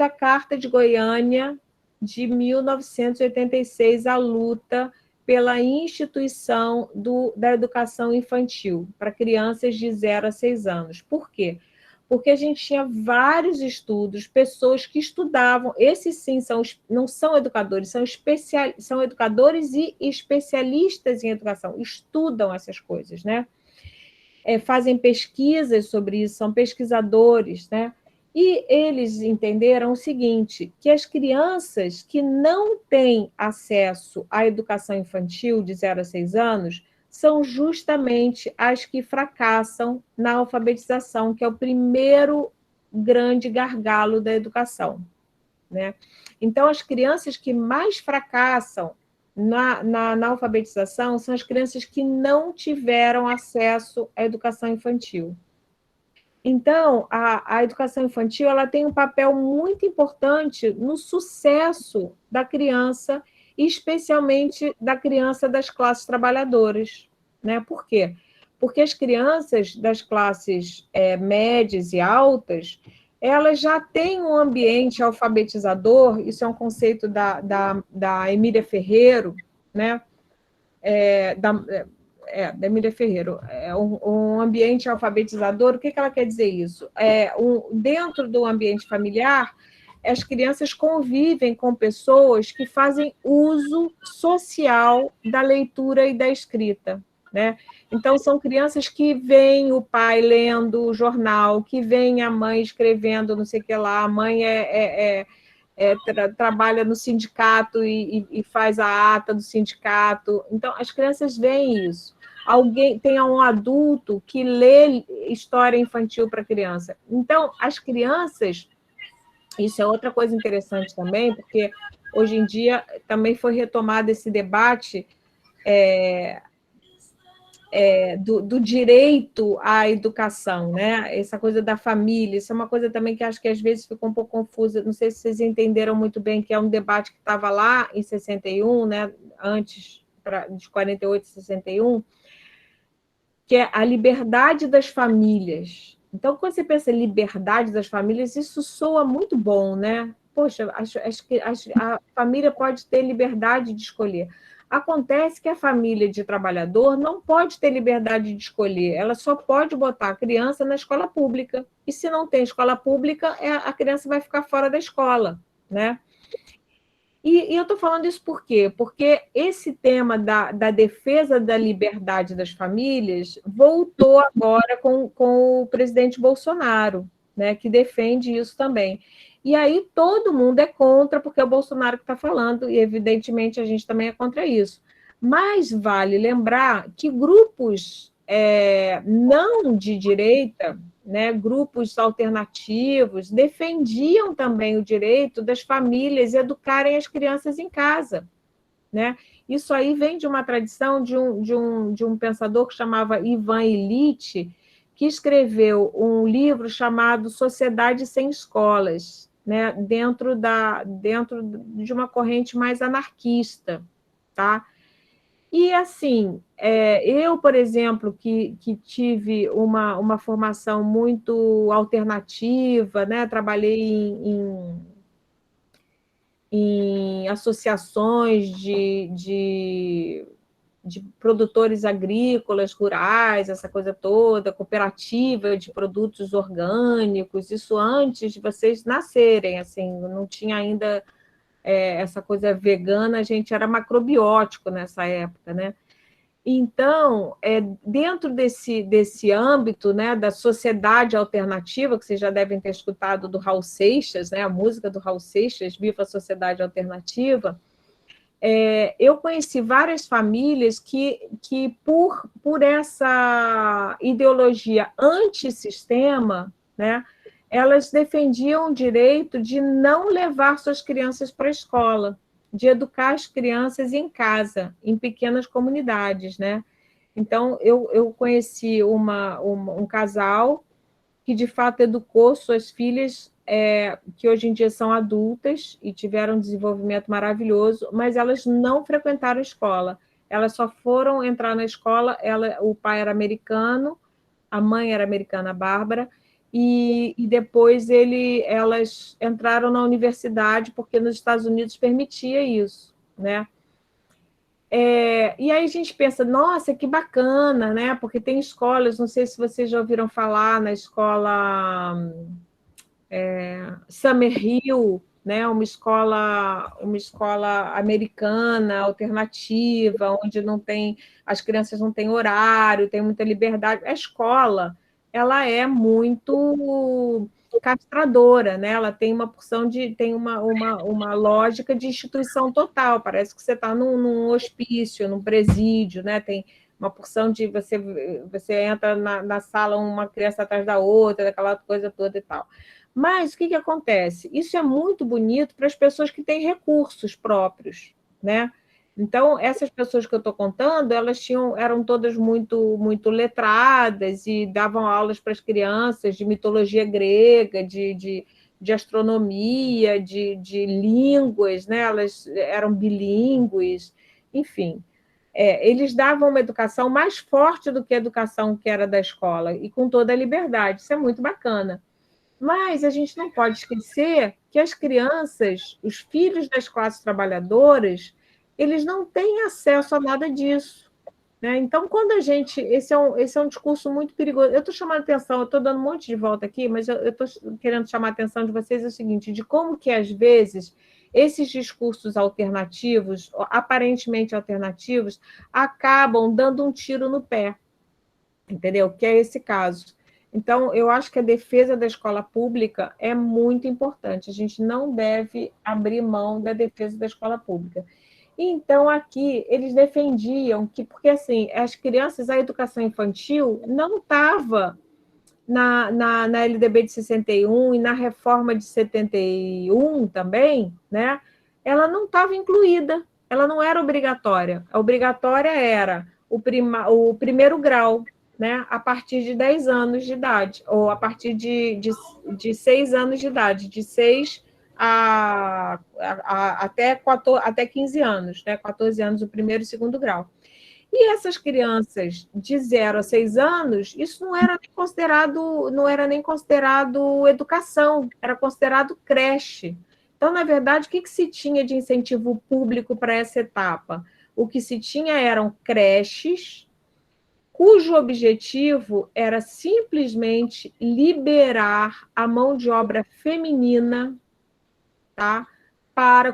a Carta de Goiânia, de 1986, a luta pela instituição da educação infantil para crianças de 0 a 6 anos. Por quê? Porque a gente tinha vários estudos, pessoas que estudavam, esses sim não são educadores, são educadores e especialistas em educação, estudam essas coisas, né? Fazem pesquisas sobre isso, são pesquisadores, né? E eles entenderam o seguinte, que as crianças que não têm acesso à educação infantil de 0 a 6 anos são justamente as que fracassam na alfabetização, que é o primeiro grande gargalo da educação, né? Então, as crianças que mais fracassam na alfabetização são as crianças que não tiveram acesso à educação infantil. Então, a educação infantil ela tem um papel muito importante no sucesso da criança, especialmente da criança das classes trabalhadoras. Né? Por quê? Porque as crianças das classes médias e altas, elas já têm um ambiente alfabetizador, isso é um conceito da Emília Ferreiro, né? Da Emília Ferreiro, um ambiente alfabetizador. O que ela quer dizer isso? Dentro do ambiente familiar, as crianças convivem com pessoas que fazem uso social da leitura e da escrita. Né? Então, são crianças que veem o pai lendo o jornal, que veem a mãe escrevendo não sei o que lá, a mãe trabalha no sindicato e faz a ata do sindicato. Então, as crianças veem isso. Tem um adulto que lê história infantil para a criança. Então, as crianças, isso é outra coisa interessante também, porque hoje em dia também foi retomado esse debate do direito à educação, né? Essa coisa da família, isso é uma coisa também que acho que às vezes ficou um pouco confusa, não sei se vocês entenderam muito bem, que é um debate que estava lá em 61, né? Antes de 48 e 61, que é a liberdade das famílias. Então, quando você pensa em liberdade das famílias, isso soa muito bom, né? Poxa, acho que a família pode ter liberdade de escolher. Acontece que a família de trabalhador não pode ter liberdade de escolher, ela só pode botar a criança na escola pública. E se não tem escola pública, a criança vai ficar fora da escola, né? E eu estou falando isso por quê? Porque esse tema da defesa da liberdade das famílias voltou agora com o presidente Bolsonaro, né, que defende isso também. E aí todo mundo é contra, porque é o Bolsonaro que está falando, e evidentemente a gente também é contra isso. Mas vale lembrar que grupos não de direita, né, grupos alternativos, defendiam também o direito das famílias educarem as crianças em casa. Né? Isso aí vem de uma tradição de um pensador que chamava Ivan Illich, que escreveu um livro chamado Sociedade Sem Escolas, né? dentro de uma corrente mais anarquista. Tá? E, assim, eu, por exemplo, que tive uma formação muito alternativa, né? Trabalhei em associações de produtores agrícolas, rurais, essa coisa toda, cooperativa de produtos orgânicos, isso antes de vocês nascerem, assim, não tinha ainda essa coisa vegana, a gente era macrobiótico nessa época, né? Então, dentro desse âmbito, né, da sociedade alternativa, que vocês já devem ter escutado do Raul Seixas, né, a música do Raul Seixas, Viva a Sociedade Alternativa, eu conheci várias famílias que por essa ideologia antissistema, né, elas defendiam o direito de não levar suas crianças para a escola, de educar as crianças em casa, em pequenas comunidades, né? Então, eu conheci um casal que, de fato, educou suas filhas, que hoje em dia são adultas e tiveram um desenvolvimento maravilhoso, mas elas não frequentaram a escola. Elas só foram entrar na escola, o pai era americano, a mãe era americana, a Bárbara, e depois elas entraram na universidade, porque nos Estados Unidos permitia isso, né? E aí a gente pensa, nossa, que bacana, né? Porque tem escolas, não sei se vocês já ouviram falar na escola Summerhill, né? Uma escola americana, alternativa, onde as crianças não têm horário, tem muita liberdade. A escola, ela é muito castradora, né? Ela tem tem uma lógica de instituição total, parece que você está num hospício, num presídio, né? Tem uma porção de você entra na sala, uma criança atrás da outra, daquela coisa toda e tal. Mas o que acontece? Isso é muito bonito para as pessoas que têm recursos próprios, né? Então, essas pessoas que eu estou contando, eram todas muito letradas e davam aulas para as crianças de mitologia grega, de astronomia, de línguas, né? Elas eram bilíngues, enfim. Eles davam uma educação mais forte do que a educação que era da escola, e com toda a liberdade. Isso é muito bacana. Mas a gente não pode esquecer que as crianças, os filhos das classes trabalhadoras, eles não têm acesso a nada disso, né? Então, quando a gente... Esse é um discurso muito perigoso. Eu estou chamando a atenção, eu estou dando um monte de volta aqui, mas eu estou querendo chamar a atenção de vocês é o seguinte, de como que, às vezes, esses discursos alternativos, aparentemente alternativos, acabam dando um tiro no pé, entendeu? Que é esse caso. Então, eu acho que a defesa da escola pública é muito importante. A gente não deve abrir mão da defesa da escola pública. Então, aqui, eles defendiam que, porque, assim, as crianças, a educação infantil não estava na LDB de 61 e na reforma de 71 também, né? Ela não estava incluída, ela não era obrigatória. A obrigatória era o primeiro grau, né? A partir de 10 anos de idade, ou a partir de 6 anos de idade, de 6 até 15 anos, né? 14 anos o primeiro e segundo grau. E essas crianças de 0 a 6 anos, isso não era nem considerado educação, era considerado creche. Então, na verdade, o que se tinha de incentivo público para essa etapa? O que se tinha eram creches, cujo objetivo era simplesmente liberar a mão de obra feminina, tá?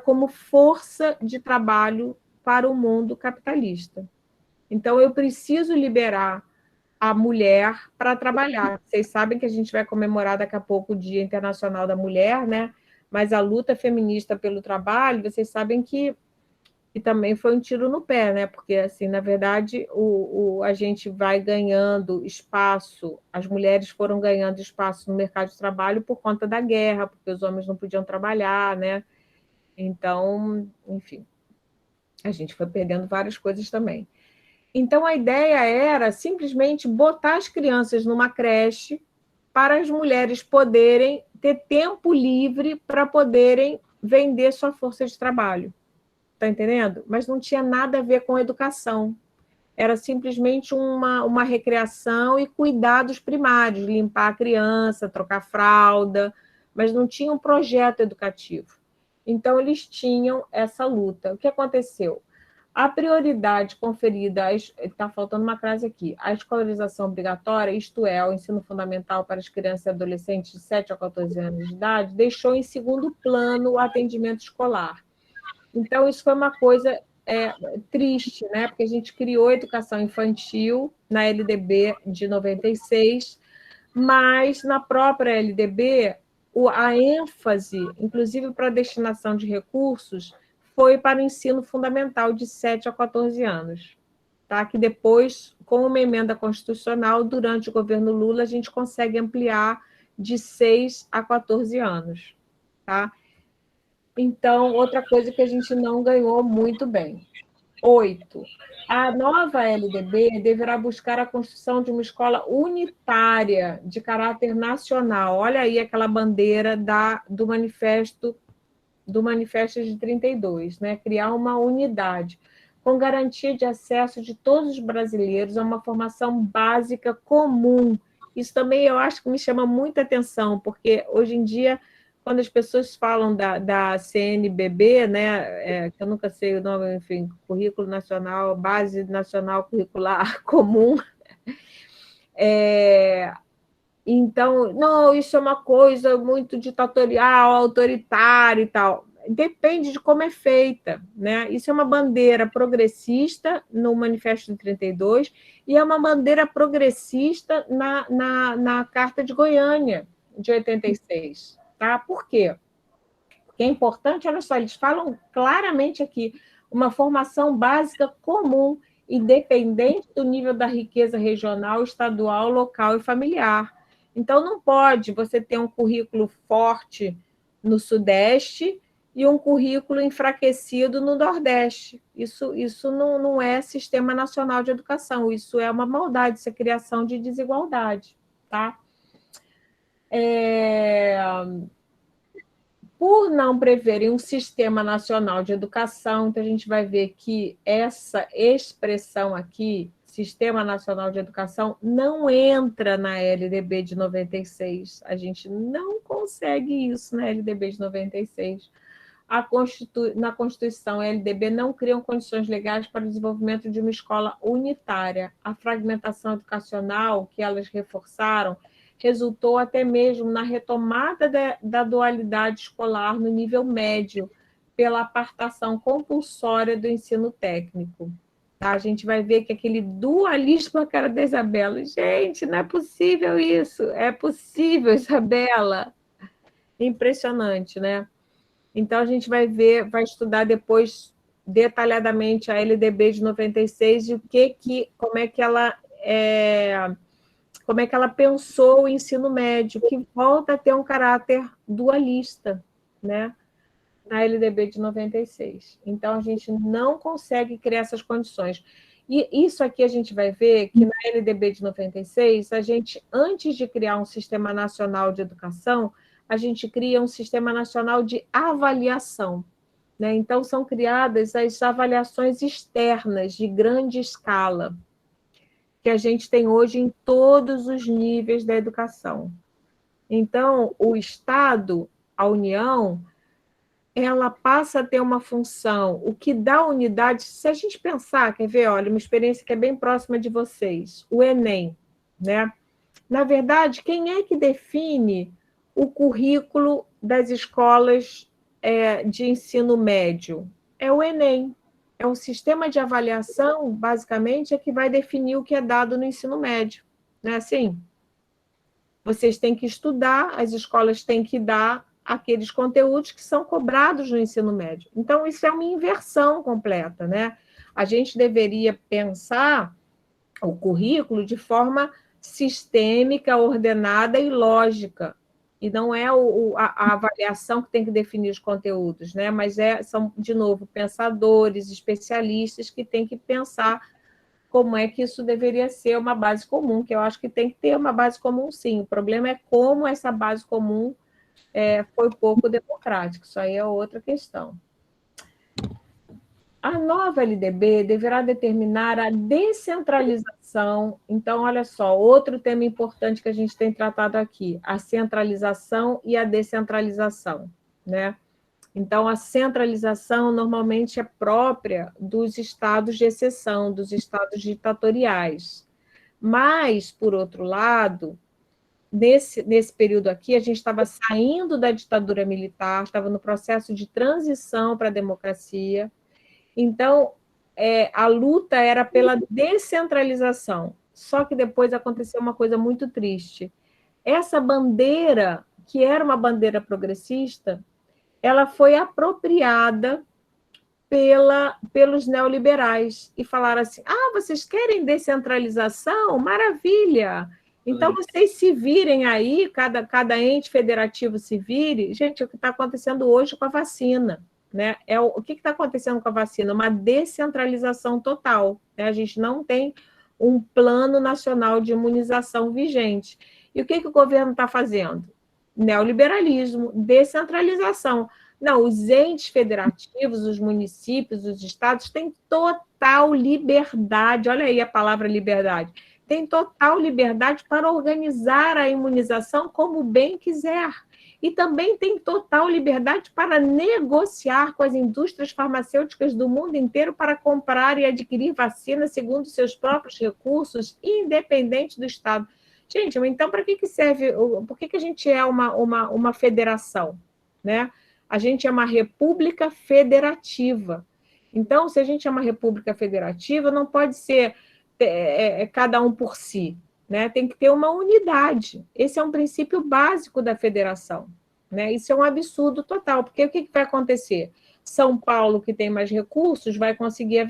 Como força de trabalho para o mundo capitalista. Então, eu preciso liberar a mulher para trabalhar. Vocês sabem que a gente vai comemorar daqui a pouco o Dia Internacional da Mulher, né? Mas a luta feminista pelo trabalho, vocês sabem que também foi um tiro no pé, né? Porque, assim, na verdade, a gente vai ganhando espaço, as mulheres foram ganhando espaço no mercado de trabalho por conta da guerra, porque os homens não podiam trabalhar, né? Então, enfim, a gente foi perdendo várias coisas também. Então, a ideia era simplesmente botar as crianças numa creche para as mulheres poderem ter tempo livre para poderem vender sua força de trabalho. Está entendendo? Mas não tinha nada a ver com educação. Era simplesmente uma recreação e cuidados primários, limpar a criança, trocar fralda, mas não tinha um projeto educativo. Então, eles tinham essa luta. O que aconteceu? A prioridade conferida, está faltando uma frase aqui, a escolarização obrigatória, isto é, o ensino fundamental para as crianças e adolescentes de 7 a 14 anos de idade, deixou em segundo plano o atendimento escolar. Então, isso foi uma coisa triste, né? Porque a gente criou a educação infantil na LDB de 96, mas na própria LDB, a ênfase, inclusive para a destinação de recursos, foi para o ensino fundamental de 7 a 14 anos. Tá? Que depois, com uma emenda constitucional, durante o governo Lula, a gente consegue ampliar de 6 a 14 anos. Tá? Então, outra coisa que a gente não ganhou muito bem. 8. A nova LDB deverá buscar a construção de uma escola unitária de caráter nacional. Olha aí aquela bandeira do manifesto de 32, né? Criar uma unidade com garantia de acesso de todos os brasileiros a uma formação básica comum. Isso também eu acho que me chama muita atenção, porque hoje em dia, quando as pessoas falam da CNBB, né, que eu nunca sei o nome, enfim, Currículo Nacional, Base Nacional Curricular Comum, então, não, isso é uma coisa muito ditatorial, autoritária e tal. Depende de como é feita, né? Isso é uma bandeira progressista no Manifesto de 32 e é uma bandeira progressista na Carta de Goiânia, de 86. Tá? Por quê? Porque é importante, olha só, eles falam claramente aqui, uma formação básica comum, independente do nível da riqueza regional, estadual, local e familiar. Então, não pode você ter um currículo forte no Sudeste e um currículo enfraquecido no Nordeste. Isso não é Sistema Nacional de Educação, isso é uma maldade, isso é criação de desigualdade. Tá? Por não preverem um Sistema Nacional de Educação, então a gente vai ver que essa expressão aqui, Sistema Nacional de Educação, não entra na LDB de 96. A gente não consegue isso na LDB de 96. Na Constituição, a LDB não criam condições legais para o desenvolvimento de uma escola unitária. A fragmentação educacional que elas reforçaram resultou até mesmo na retomada da dualidade escolar no nível médio, pela apartação compulsória do ensino técnico. Tá? A gente vai ver que aquele dualismo, a cara da Isabela, gente, não é possível isso, é possível, Isabela. Impressionante, né? Então, a gente vai ver, vai estudar depois detalhadamente a LDB de 96 e como é que ela pensou o ensino médio, que volta a ter um caráter dualista, né? Na LDB de 96. Então, a gente não consegue criar essas condições. E isso aqui a gente vai ver que na LDB de 96, a gente, antes de criar um Sistema Nacional de Educação, a gente cria um Sistema Nacional de Avaliação. Né? Então, são criadas as avaliações externas de grande escala, que a gente tem hoje em todos os níveis da educação. Então, o Estado, a União, ela passa a ter uma função, o que dá unidade, se a gente pensar, quer ver, olha, uma experiência que é bem próxima de vocês, o Enem, né? Na verdade, quem é que define o currículo das escolas de ensino médio? É o Enem. É um sistema de avaliação, basicamente, que vai definir o que é dado no ensino médio. Não é assim? Vocês têm que estudar, as escolas têm que dar aqueles conteúdos que são cobrados no ensino médio. Então, isso é uma inversão completa, né? A gente deveria pensar o currículo de forma sistêmica, ordenada e lógica. E não é a avaliação que tem que definir os conteúdos, né? Mas são, de novo, pensadores, especialistas que têm que pensar como é que isso deveria ser uma base comum, que eu acho que tem que ter uma base comum, sim. O problema é como essa base comum foi pouco democrática. Isso aí é outra questão. A nova LDB deverá determinar a descentralização. Então, olha só, outro tema importante que a gente tem tratado aqui, a centralização e a descentralização, né? Então, a centralização normalmente é própria dos estados de exceção, dos estados ditatoriais. Mas, por outro lado, nesse período aqui, a gente estava saindo da ditadura militar, estava no processo de transição para a democracia. Então, a luta era pela descentralização. Só que depois aconteceu uma coisa muito triste. Essa bandeira, que era uma bandeira progressista, ela foi apropriada pelos neoliberais e falaram assim: vocês querem descentralização? Maravilha! Então, vocês se virem aí, cada ente federativo se vire. Gente, é o que está acontecendo hoje com a vacina. Né? O que está acontecendo com a vacina? Uma descentralização total. Né? A gente não tem um plano nacional de imunização vigente. E o que o governo está fazendo? Neoliberalismo, descentralização. Não, os entes federativos, os municípios, os estados têm total liberdade, olha aí a palavra liberdade, tem total liberdade para organizar a imunização como bem quiser. E também tem total liberdade para negociar com as indústrias farmacêuticas do mundo inteiro para comprar e adquirir vacina segundo seus próprios recursos, independente do Estado. Gente, então para que serve? Por que a gente é uma federação? Né? A gente é uma república federativa. Então, se a gente é uma república federativa, não pode ser cada um por si. Né? Tem que ter uma unidade. Esse é um princípio básico da federação. Né? Isso é um absurdo total, porque o que vai acontecer? São Paulo, que tem mais recursos, vai conseguir,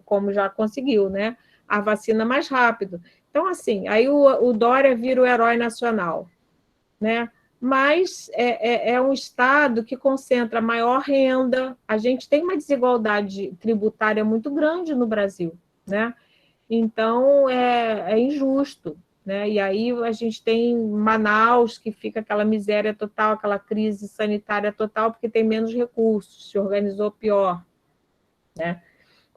como já conseguiu, né? A vacina mais rápido. Então, assim, aí o Dória vira o herói nacional. Né? mas é um estado que concentra maior renda. A gente tem uma desigualdade tributária muito grande no Brasil, né? Então, é injusto, né? E aí a gente tem Manaus, que fica aquela miséria total, aquela crise sanitária total, porque tem menos recursos, se organizou pior, né?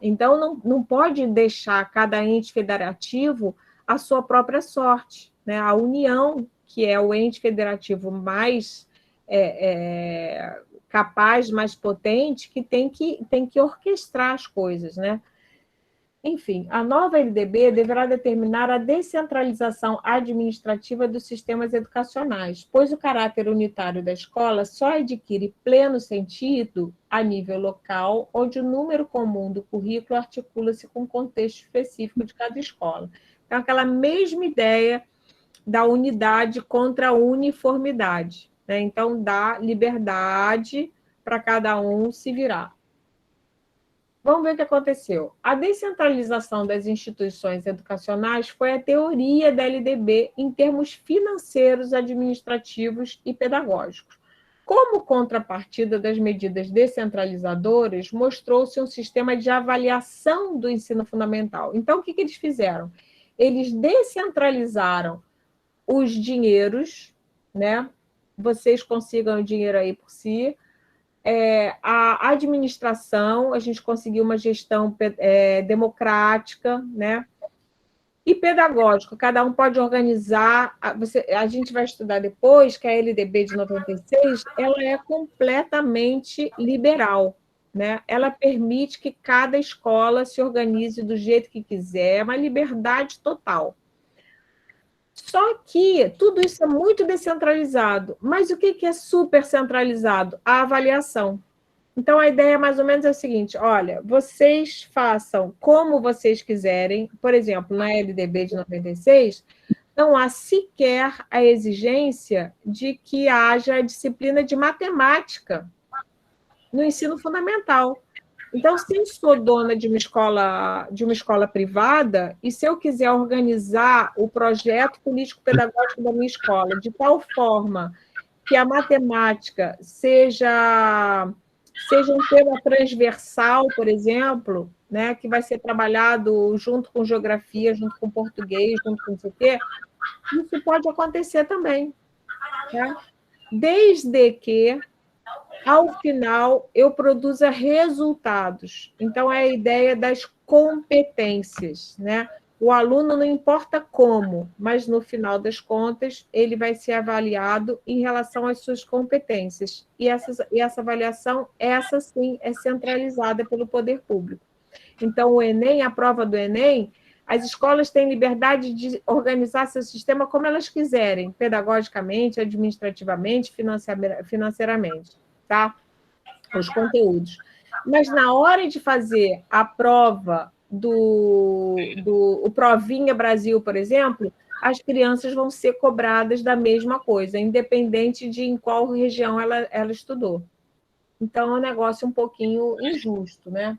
Então, não pode deixar cada ente federativo a sua própria sorte, né? A União, que é o ente federativo mais capaz, mais potente, que tem que orquestrar as coisas, né? Enfim, a nova LDB deverá determinar a descentralização administrativa dos sistemas educacionais, pois o caráter unitário da escola só adquire pleno sentido a nível local, onde o número comum do currículo articula-se com o contexto específico de cada escola. Então, aquela mesma ideia da unidade contra a uniformidade, né? Então, dá liberdade para cada um se virar. Vamos ver o que aconteceu. A descentralização das instituições educacionais foi a teoria da LDB em termos financeiros, administrativos e pedagógicos. Como contrapartida das medidas descentralizadoras, mostrou-se um sistema de avaliação do ensino fundamental. Então, o que eles fizeram? Eles descentralizaram os dinheiros, né? Vocês consigam o dinheiro aí por si. A administração, a gente conseguiu uma gestão democrática, né? E pedagógico, cada um pode organizar. A gente vai estudar depois que a LDB de 96 ela é completamente liberal, né? Ela permite que cada escola se organize do jeito que quiser, é uma liberdade total. Só que tudo isso é muito descentralizado. Mas o que é super centralizado? A avaliação. Então, a ideia mais ou menos é o seguinte: olha, vocês façam como vocês quiserem. Por exemplo, na LDB de 96, não há sequer a exigência de que haja disciplina de matemática no ensino fundamental. Então, se eu sou dona de uma escola privada, e se eu quiser organizar o projeto político-pedagógico da minha escola de tal forma que a matemática seja um tema transversal, por exemplo, né, que vai ser trabalhado junto com geografia, junto com português, junto com não sei o quê, isso pode acontecer também. Tá? Desde que ao final, eu produza resultados. Então, é a ideia das competências, né? O aluno, não importa como, mas no final das contas, ele vai ser avaliado em relação às suas competências. E essa avaliação, essa sim, é centralizada pelo poder público. Então, o Enem, a prova do Enem, as escolas têm liberdade de organizar seu sistema como elas quiserem, pedagogicamente, administrativamente, financeiramente. Tá? Os conteúdos. Mas na hora de fazer a prova o Provinha Brasil, por exemplo, as crianças vão ser cobradas da mesma coisa, independente de em qual região ela estudou. Então, é um negócio um pouquinho injusto, né?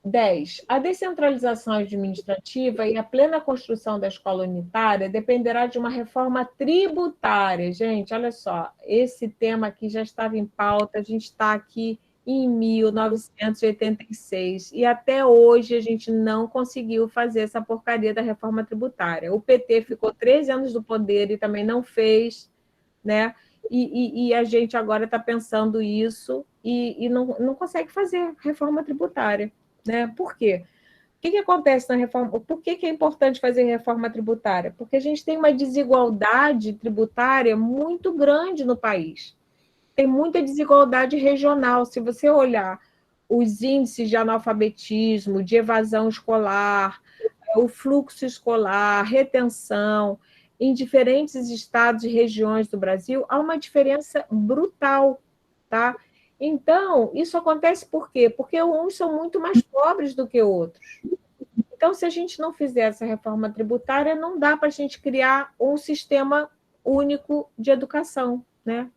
10. A descentralização administrativa e a plena construção da escola unitária dependerá de uma reforma tributária. Gente, olha só, esse tema aqui já estava em pauta, a gente está aqui em 1986, e até hoje a gente não conseguiu fazer essa porcaria da reforma tributária. O PT ficou 13 anos do poder e também não fez, né? E a gente agora está pensando isso e não consegue fazer reforma tributária. Né? Por quê? O que acontece na reforma? Por que é importante fazer reforma tributária? Porque a gente tem uma desigualdade tributária muito grande no país. Tem muita desigualdade regional. Se você olhar os índices de analfabetismo, de evasão escolar, o fluxo escolar, retenção, em diferentes estados e regiões do Brasil, há uma diferença brutal, tá? Então, isso acontece por quê? Porque uns são muito mais pobres do que outros. Então, se a gente não fizer essa reforma tributária, não dá para a gente criar um sistema único de educação, né?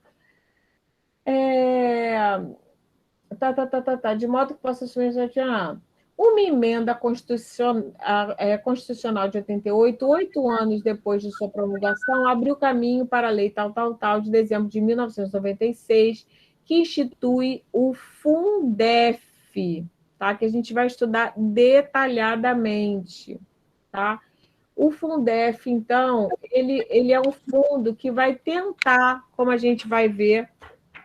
De modo que possa assumir... Uma emenda constitucional de 88, 8 anos depois de sua promulgação, abriu caminho para a lei tal, de dezembro de 1996, que institui o Fundef, tá? Que a gente vai estudar detalhadamente. Tá? O Fundef, então, ele é um fundo que vai tentar, como a gente vai ver,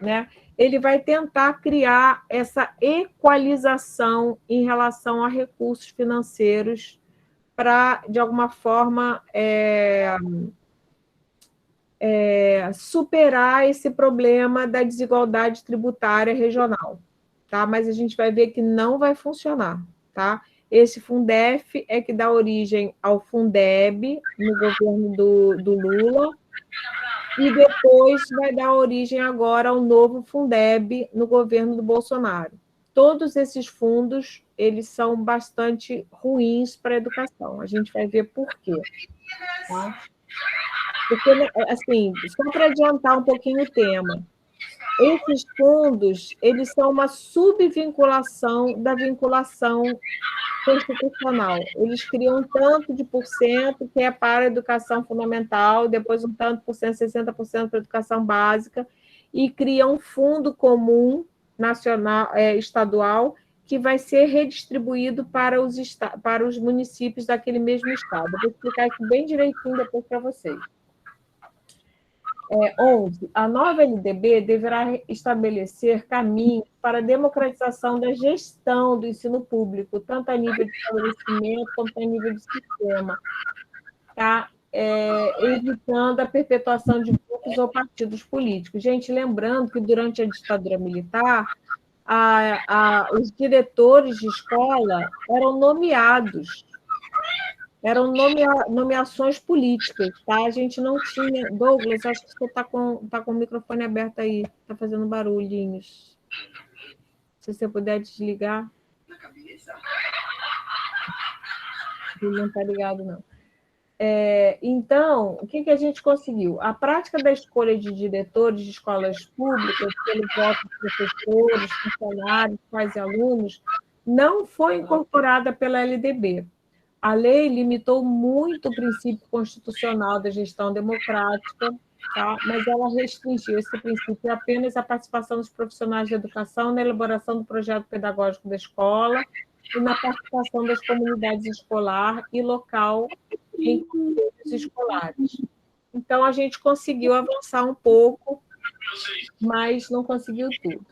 né? Ele vai tentar criar essa equalização em relação a recursos financeiros para, de alguma forma, superar esse problema da desigualdade tributária regional. Tá? Mas a gente vai ver que não vai funcionar. Tá? Esse Fundef é que dá origem ao Fundeb, no governo do Lula, e depois vai dar origem agora ao novo Fundeb no governo do Bolsonaro. Todos esses fundos, eles são bastante ruins para a educação. A gente vai ver por quê. Tá? Porque, assim, só para adiantar um pouquinho o tema, esses fundos, eles são uma subvinculação da vinculação constitucional. Eles criam um tanto de porcento que é para a educação fundamental, depois um tanto por cento, 60% para a educação básica, e criam um fundo comum nacional, estadual, que vai ser redistribuído para os municípios daquele mesmo estado. Eu vou explicar isso bem direitinho depois para vocês. 11. A nova LDB deverá estabelecer caminhos para a democratização da gestão do ensino público, tanto a nível de estabelecimento quanto a nível de sistema, tá? Evitando a perpetuação de grupos ou partidos políticos. Gente, lembrando que durante a ditadura militar, os diretores de escola eram nomeados. Eram nomeações políticas, tá? A gente não tinha... Douglas, acho que você está com o microfone aberto aí, está fazendo barulhinhos. Se você puder desligar. Ele não está ligado, não. Então, o que a gente conseguiu? A prática da escolha de diretores de escolas públicas, pelo voto de professores, funcionários, pais e alunos, não foi incorporada pela LDB. A lei limitou muito o princípio constitucional da gestão democrática, tá? Mas ela restringiu esse princípio apenas à participação dos profissionais de educação na elaboração do projeto pedagógico da escola e na participação das comunidades escolar e local em conselhos escolares. Então, a gente conseguiu avançar um pouco, mas não conseguiu tudo.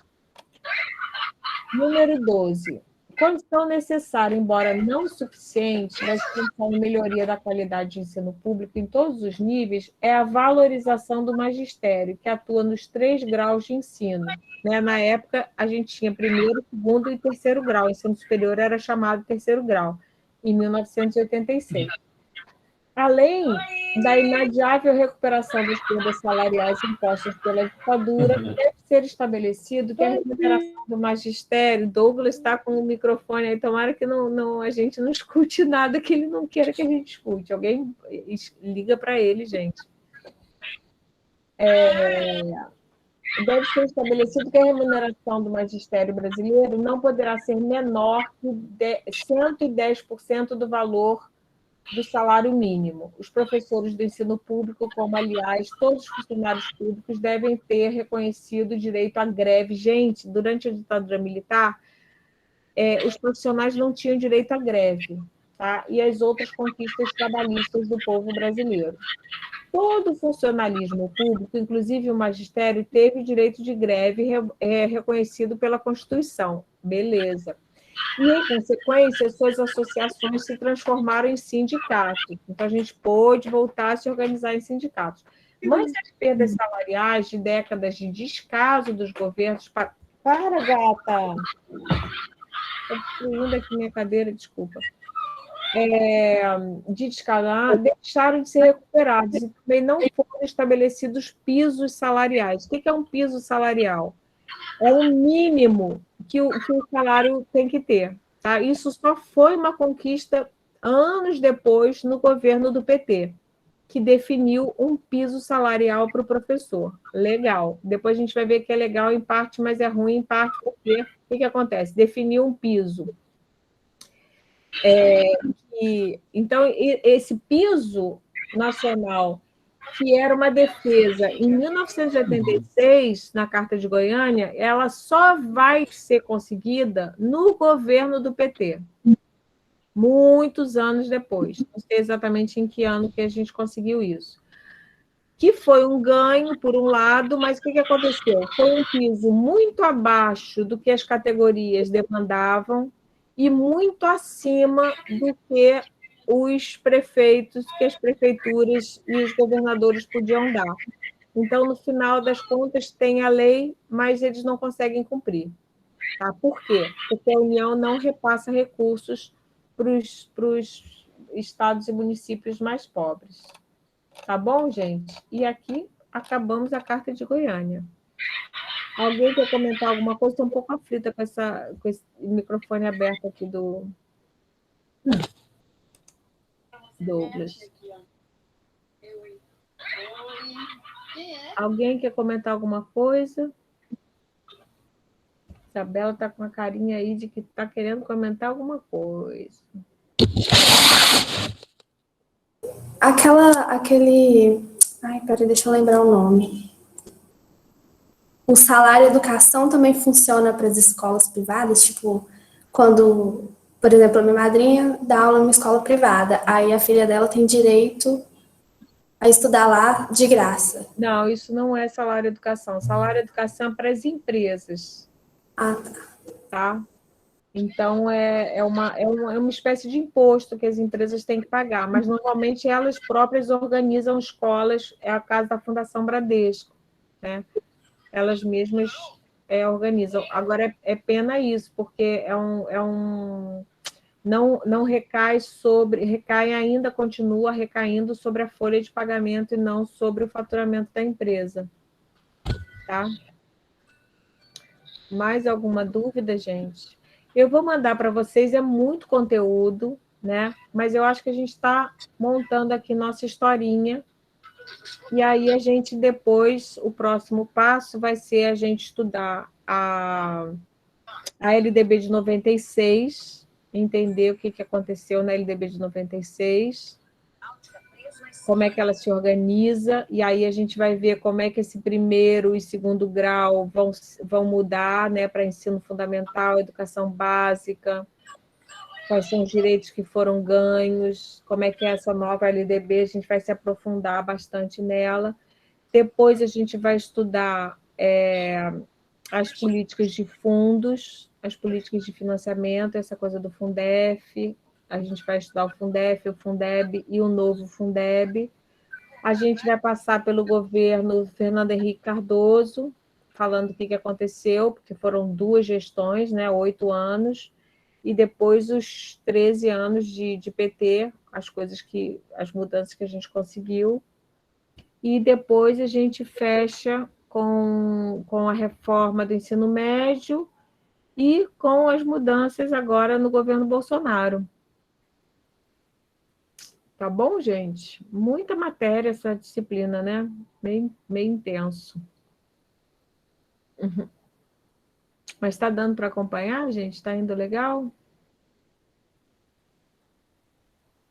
Número 12. Condição necessária, embora não suficiente, da expansão e melhoria da qualidade de ensino público em todos os níveis é a valorização do magistério, que atua nos 3 graus de ensino. Né? Na época, a gente tinha 1º, 2º e 3º grau. O ensino superior era chamado 3º grau, em 1986. Além da inadiável recuperação das perdas salariais impostas pela ditadura, deve ser estabelecido que a remuneração do magistério... Douglas está com o microfone aí, tomara que a gente não escute nada que ele não queira que a gente escute. Alguém liga para ele, gente. Deve ser estabelecido que a remuneração do magistério brasileiro não poderá ser menor que 110% do valor do salário mínimo. Os professores do ensino público, como, aliás, todos os funcionários públicos, devem ter reconhecido o direito à greve. Gente, durante a ditadura militar, os profissionais não tinham direito à greve, tá? E as outras conquistas trabalhistas do povo brasileiro. Todo o funcionalismo público, inclusive o magistério, teve direito de greve reconhecido pela Constituição. Beleza. E, em consequência, suas associações se transformaram em sindicatos. Então, a gente pôde voltar a se organizar em sindicatos. Mas as perdas salariais de décadas de descaso dos governos... Para, gata! Estou destruindo aqui minha cadeira, desculpa. De descaso, deixaram de ser recuperados e também não foram estabelecidos pisos salariais. O que é um piso salarial? É o mínimo que o salário tem que ter. Tá? Isso só foi uma conquista anos depois no governo do PT, que definiu um piso salarial para o professor. Legal. Depois a gente vai ver que é legal em parte, mas é ruim em parte, porque o que acontece? Definiu um piso. Então, esse piso nacional, que era uma defesa em 1986, na Carta de Goiânia, ela só vai ser conseguida no governo do PT, muitos anos depois. Não sei exatamente em que ano que a gente conseguiu isso. Que foi um ganho, por um lado, mas o que aconteceu? Foi um piso muito abaixo do que as categorias demandavam e muito acima do que os prefeitos, que as prefeituras e os governadores podiam dar. Então, no final das contas, tem a lei, mas eles não conseguem cumprir. Tá? Por quê? Porque a União não repassa recursos para os estados e municípios mais pobres. Tá bom, gente? E aqui acabamos a Carta de Goiânia. Alguém quer comentar alguma coisa? Estou um pouco aflita com esse microfone aberto aqui do Douglas. Alguém quer comentar alguma coisa? Isabela está com uma carinha aí de que está querendo comentar alguma coisa. Ai, peraí, deixa eu lembrar o nome. O salário educação também funciona para as escolas privadas? Tipo, quando, por exemplo, a minha madrinha dá aula numa escola privada, aí a filha dela tem direito a estudar lá de graça. Não, isso não é salário educação. Salário educação é para as empresas. Ah, tá. Tá? Então, é uma espécie de imposto que as empresas têm que pagar, mas normalmente elas próprias organizam escolas, é a casa da Fundação Bradesco, né? Elas mesmas organizam. Agora, é pena isso, porque não recai ainda, continua recaindo sobre a folha de pagamento e não sobre o faturamento da empresa. Tá? Mais alguma dúvida, gente? Eu vou mandar para vocês, é muito conteúdo, né? Mas eu acho que a gente está montando aqui nossa historinha. E aí a gente depois, o próximo passo vai ser a gente estudar a LDB de 96, entender o que aconteceu na LDB de 96, como é que ela se organiza, e aí a gente vai ver como é que esse primeiro e segundo grau vão mudar, né, para ensino fundamental, educação básica, quais são os direitos que foram ganhos, como é que é essa nova LDB, a gente vai se aprofundar bastante nela. Depois a gente vai estudar as políticas de fundos, as políticas de financiamento, essa coisa do Fundef, a gente vai estudar o Fundef, o Fundeb e o novo Fundeb. A gente vai passar pelo governo Fernando Henrique Cardoso, falando o que aconteceu, porque foram 2 gestões, né, 8 anos, e depois os 13 anos de PT, as mudanças que a gente conseguiu. E depois a gente fecha com a reforma do ensino médio e com as mudanças agora no governo Bolsonaro. Tá bom, gente? Muita matéria essa disciplina, né? Meio intenso. Uhum. Mas está dando para acompanhar, gente? Está indo legal?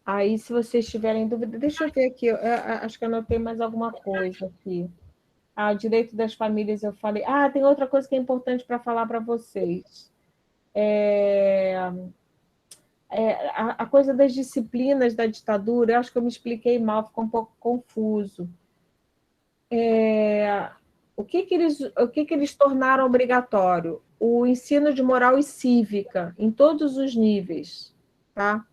Aí, se vocês tiverem dúvida, deixa eu ver aqui. Acho que eu anotei mais alguma coisa aqui. O direito das famílias, eu falei. Tem outra coisa que é importante para falar para vocês. A coisa das disciplinas da ditadura, eu acho que eu me expliquei mal, ficou um pouco confuso. O que eles tornaram obrigatório? O ensino de moral e cívica, em todos os níveis. Tá?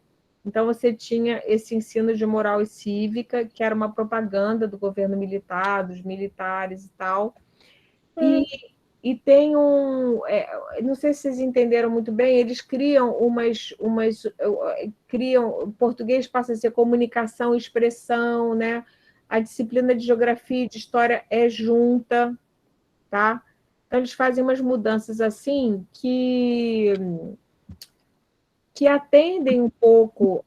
Então, você tinha esse ensino de moral e cívica, que era uma propaganda do governo militar, dos militares e tal. E tem não sei se vocês entenderam muito bem, eles criam o português passa a ser comunicação e expressão, né? A disciplina de geografia e de história é junta, tá? Então, eles fazem umas mudanças assim que atendem um pouco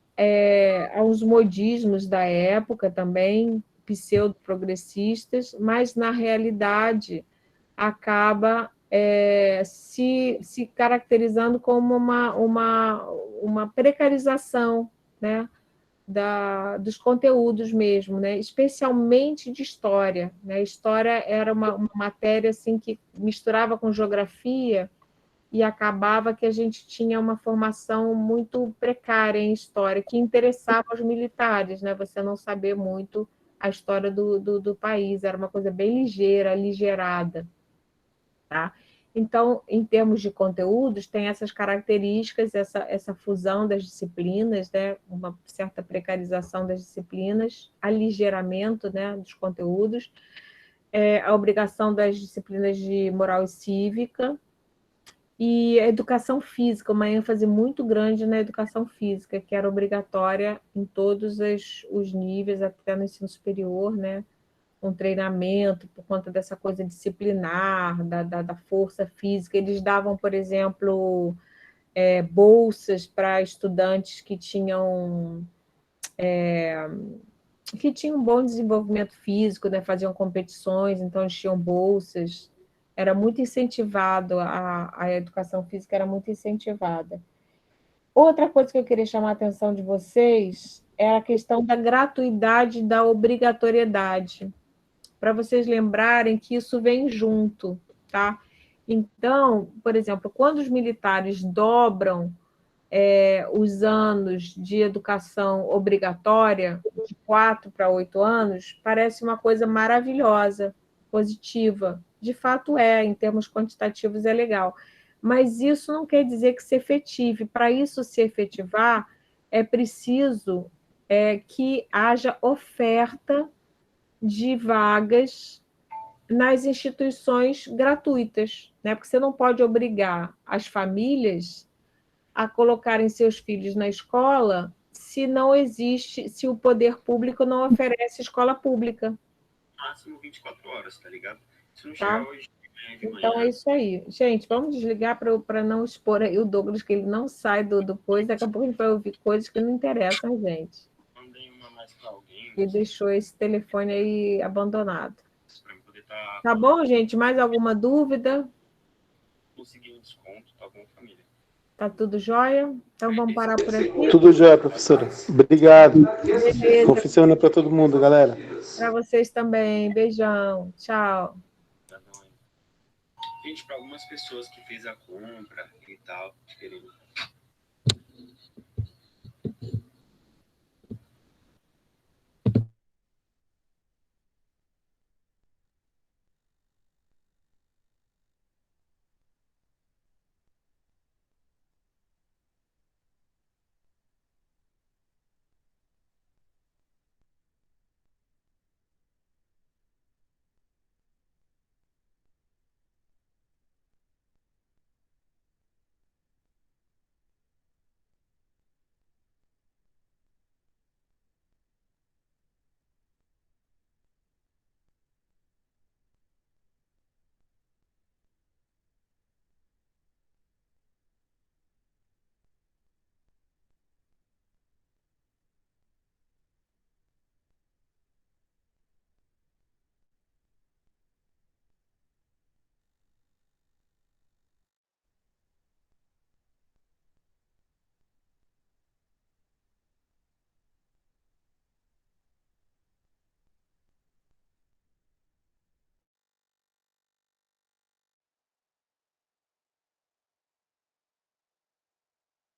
aos modismos da época também, pseudo-progressistas, mas, na realidade, acaba se caracterizando como uma precarização, né, dos conteúdos mesmo, né, especialmente de história, né? História era uma matéria assim, que misturava com geografia e acabava que a gente tinha uma formação muito precária em história, que interessava aos militares, né? Você não saber muito a história do país, era uma coisa bem ligeira, aligerada. Tá? Então, em termos de conteúdos, tem essas características, essa fusão das disciplinas, né? Uma certa precarização das disciplinas, aligeramento, né, dos conteúdos, a obrigação das disciplinas de moral e cívica, e a educação física, uma ênfase muito grande na educação física, que era obrigatória em todos os níveis, até no ensino superior, né? Um treinamento por conta dessa coisa disciplinar, da força física. Eles davam, por exemplo, bolsas para estudantes que tinham um bom desenvolvimento físico, né? Faziam competições, então eles tinham bolsas. Era muito incentivado, a educação física era muito incentivada. Outra coisa que eu queria chamar a atenção de vocês é a questão da gratuidade e da obrigatoriedade, para vocês lembrarem que isso vem junto, tá? Então, por exemplo, quando os militares dobram os anos de educação obrigatória, de 4 para 8 anos, parece uma coisa maravilhosa, positiva. De fato em termos quantitativos é legal. Mas isso não quer dizer que se efetive. Para isso se efetivar, é preciso que haja oferta de vagas nas instituições gratuitas, né? Porque você não pode obrigar as famílias a colocarem seus filhos na escola se não existe, se o poder público não oferece escola pública. Máximo 24 horas, tá ligado? Se não Tá? chegar hoje de Então manhã, é isso aí. Gente, vamos desligar para não expor aí o Douglas, que ele não sai do coisa, daqui a pouco a gente vai ouvir coisas que não interessam a gente. mandei uma mais pra alguém, E deixou esse telefone aí abandonado. pra eu poder estar Tá bom, gente? Mais alguma dúvida? conseguindo desconto, tá com a família. Tá tudo jóia? Então vamos parar por aqui? Tudo jóia, professora. Obrigado. Beleza. Bom fim de semana para todo mundo, galera. Para vocês também. Beijão. Tchau. Gente, para algumas pessoas que fez a compra e tal, querendo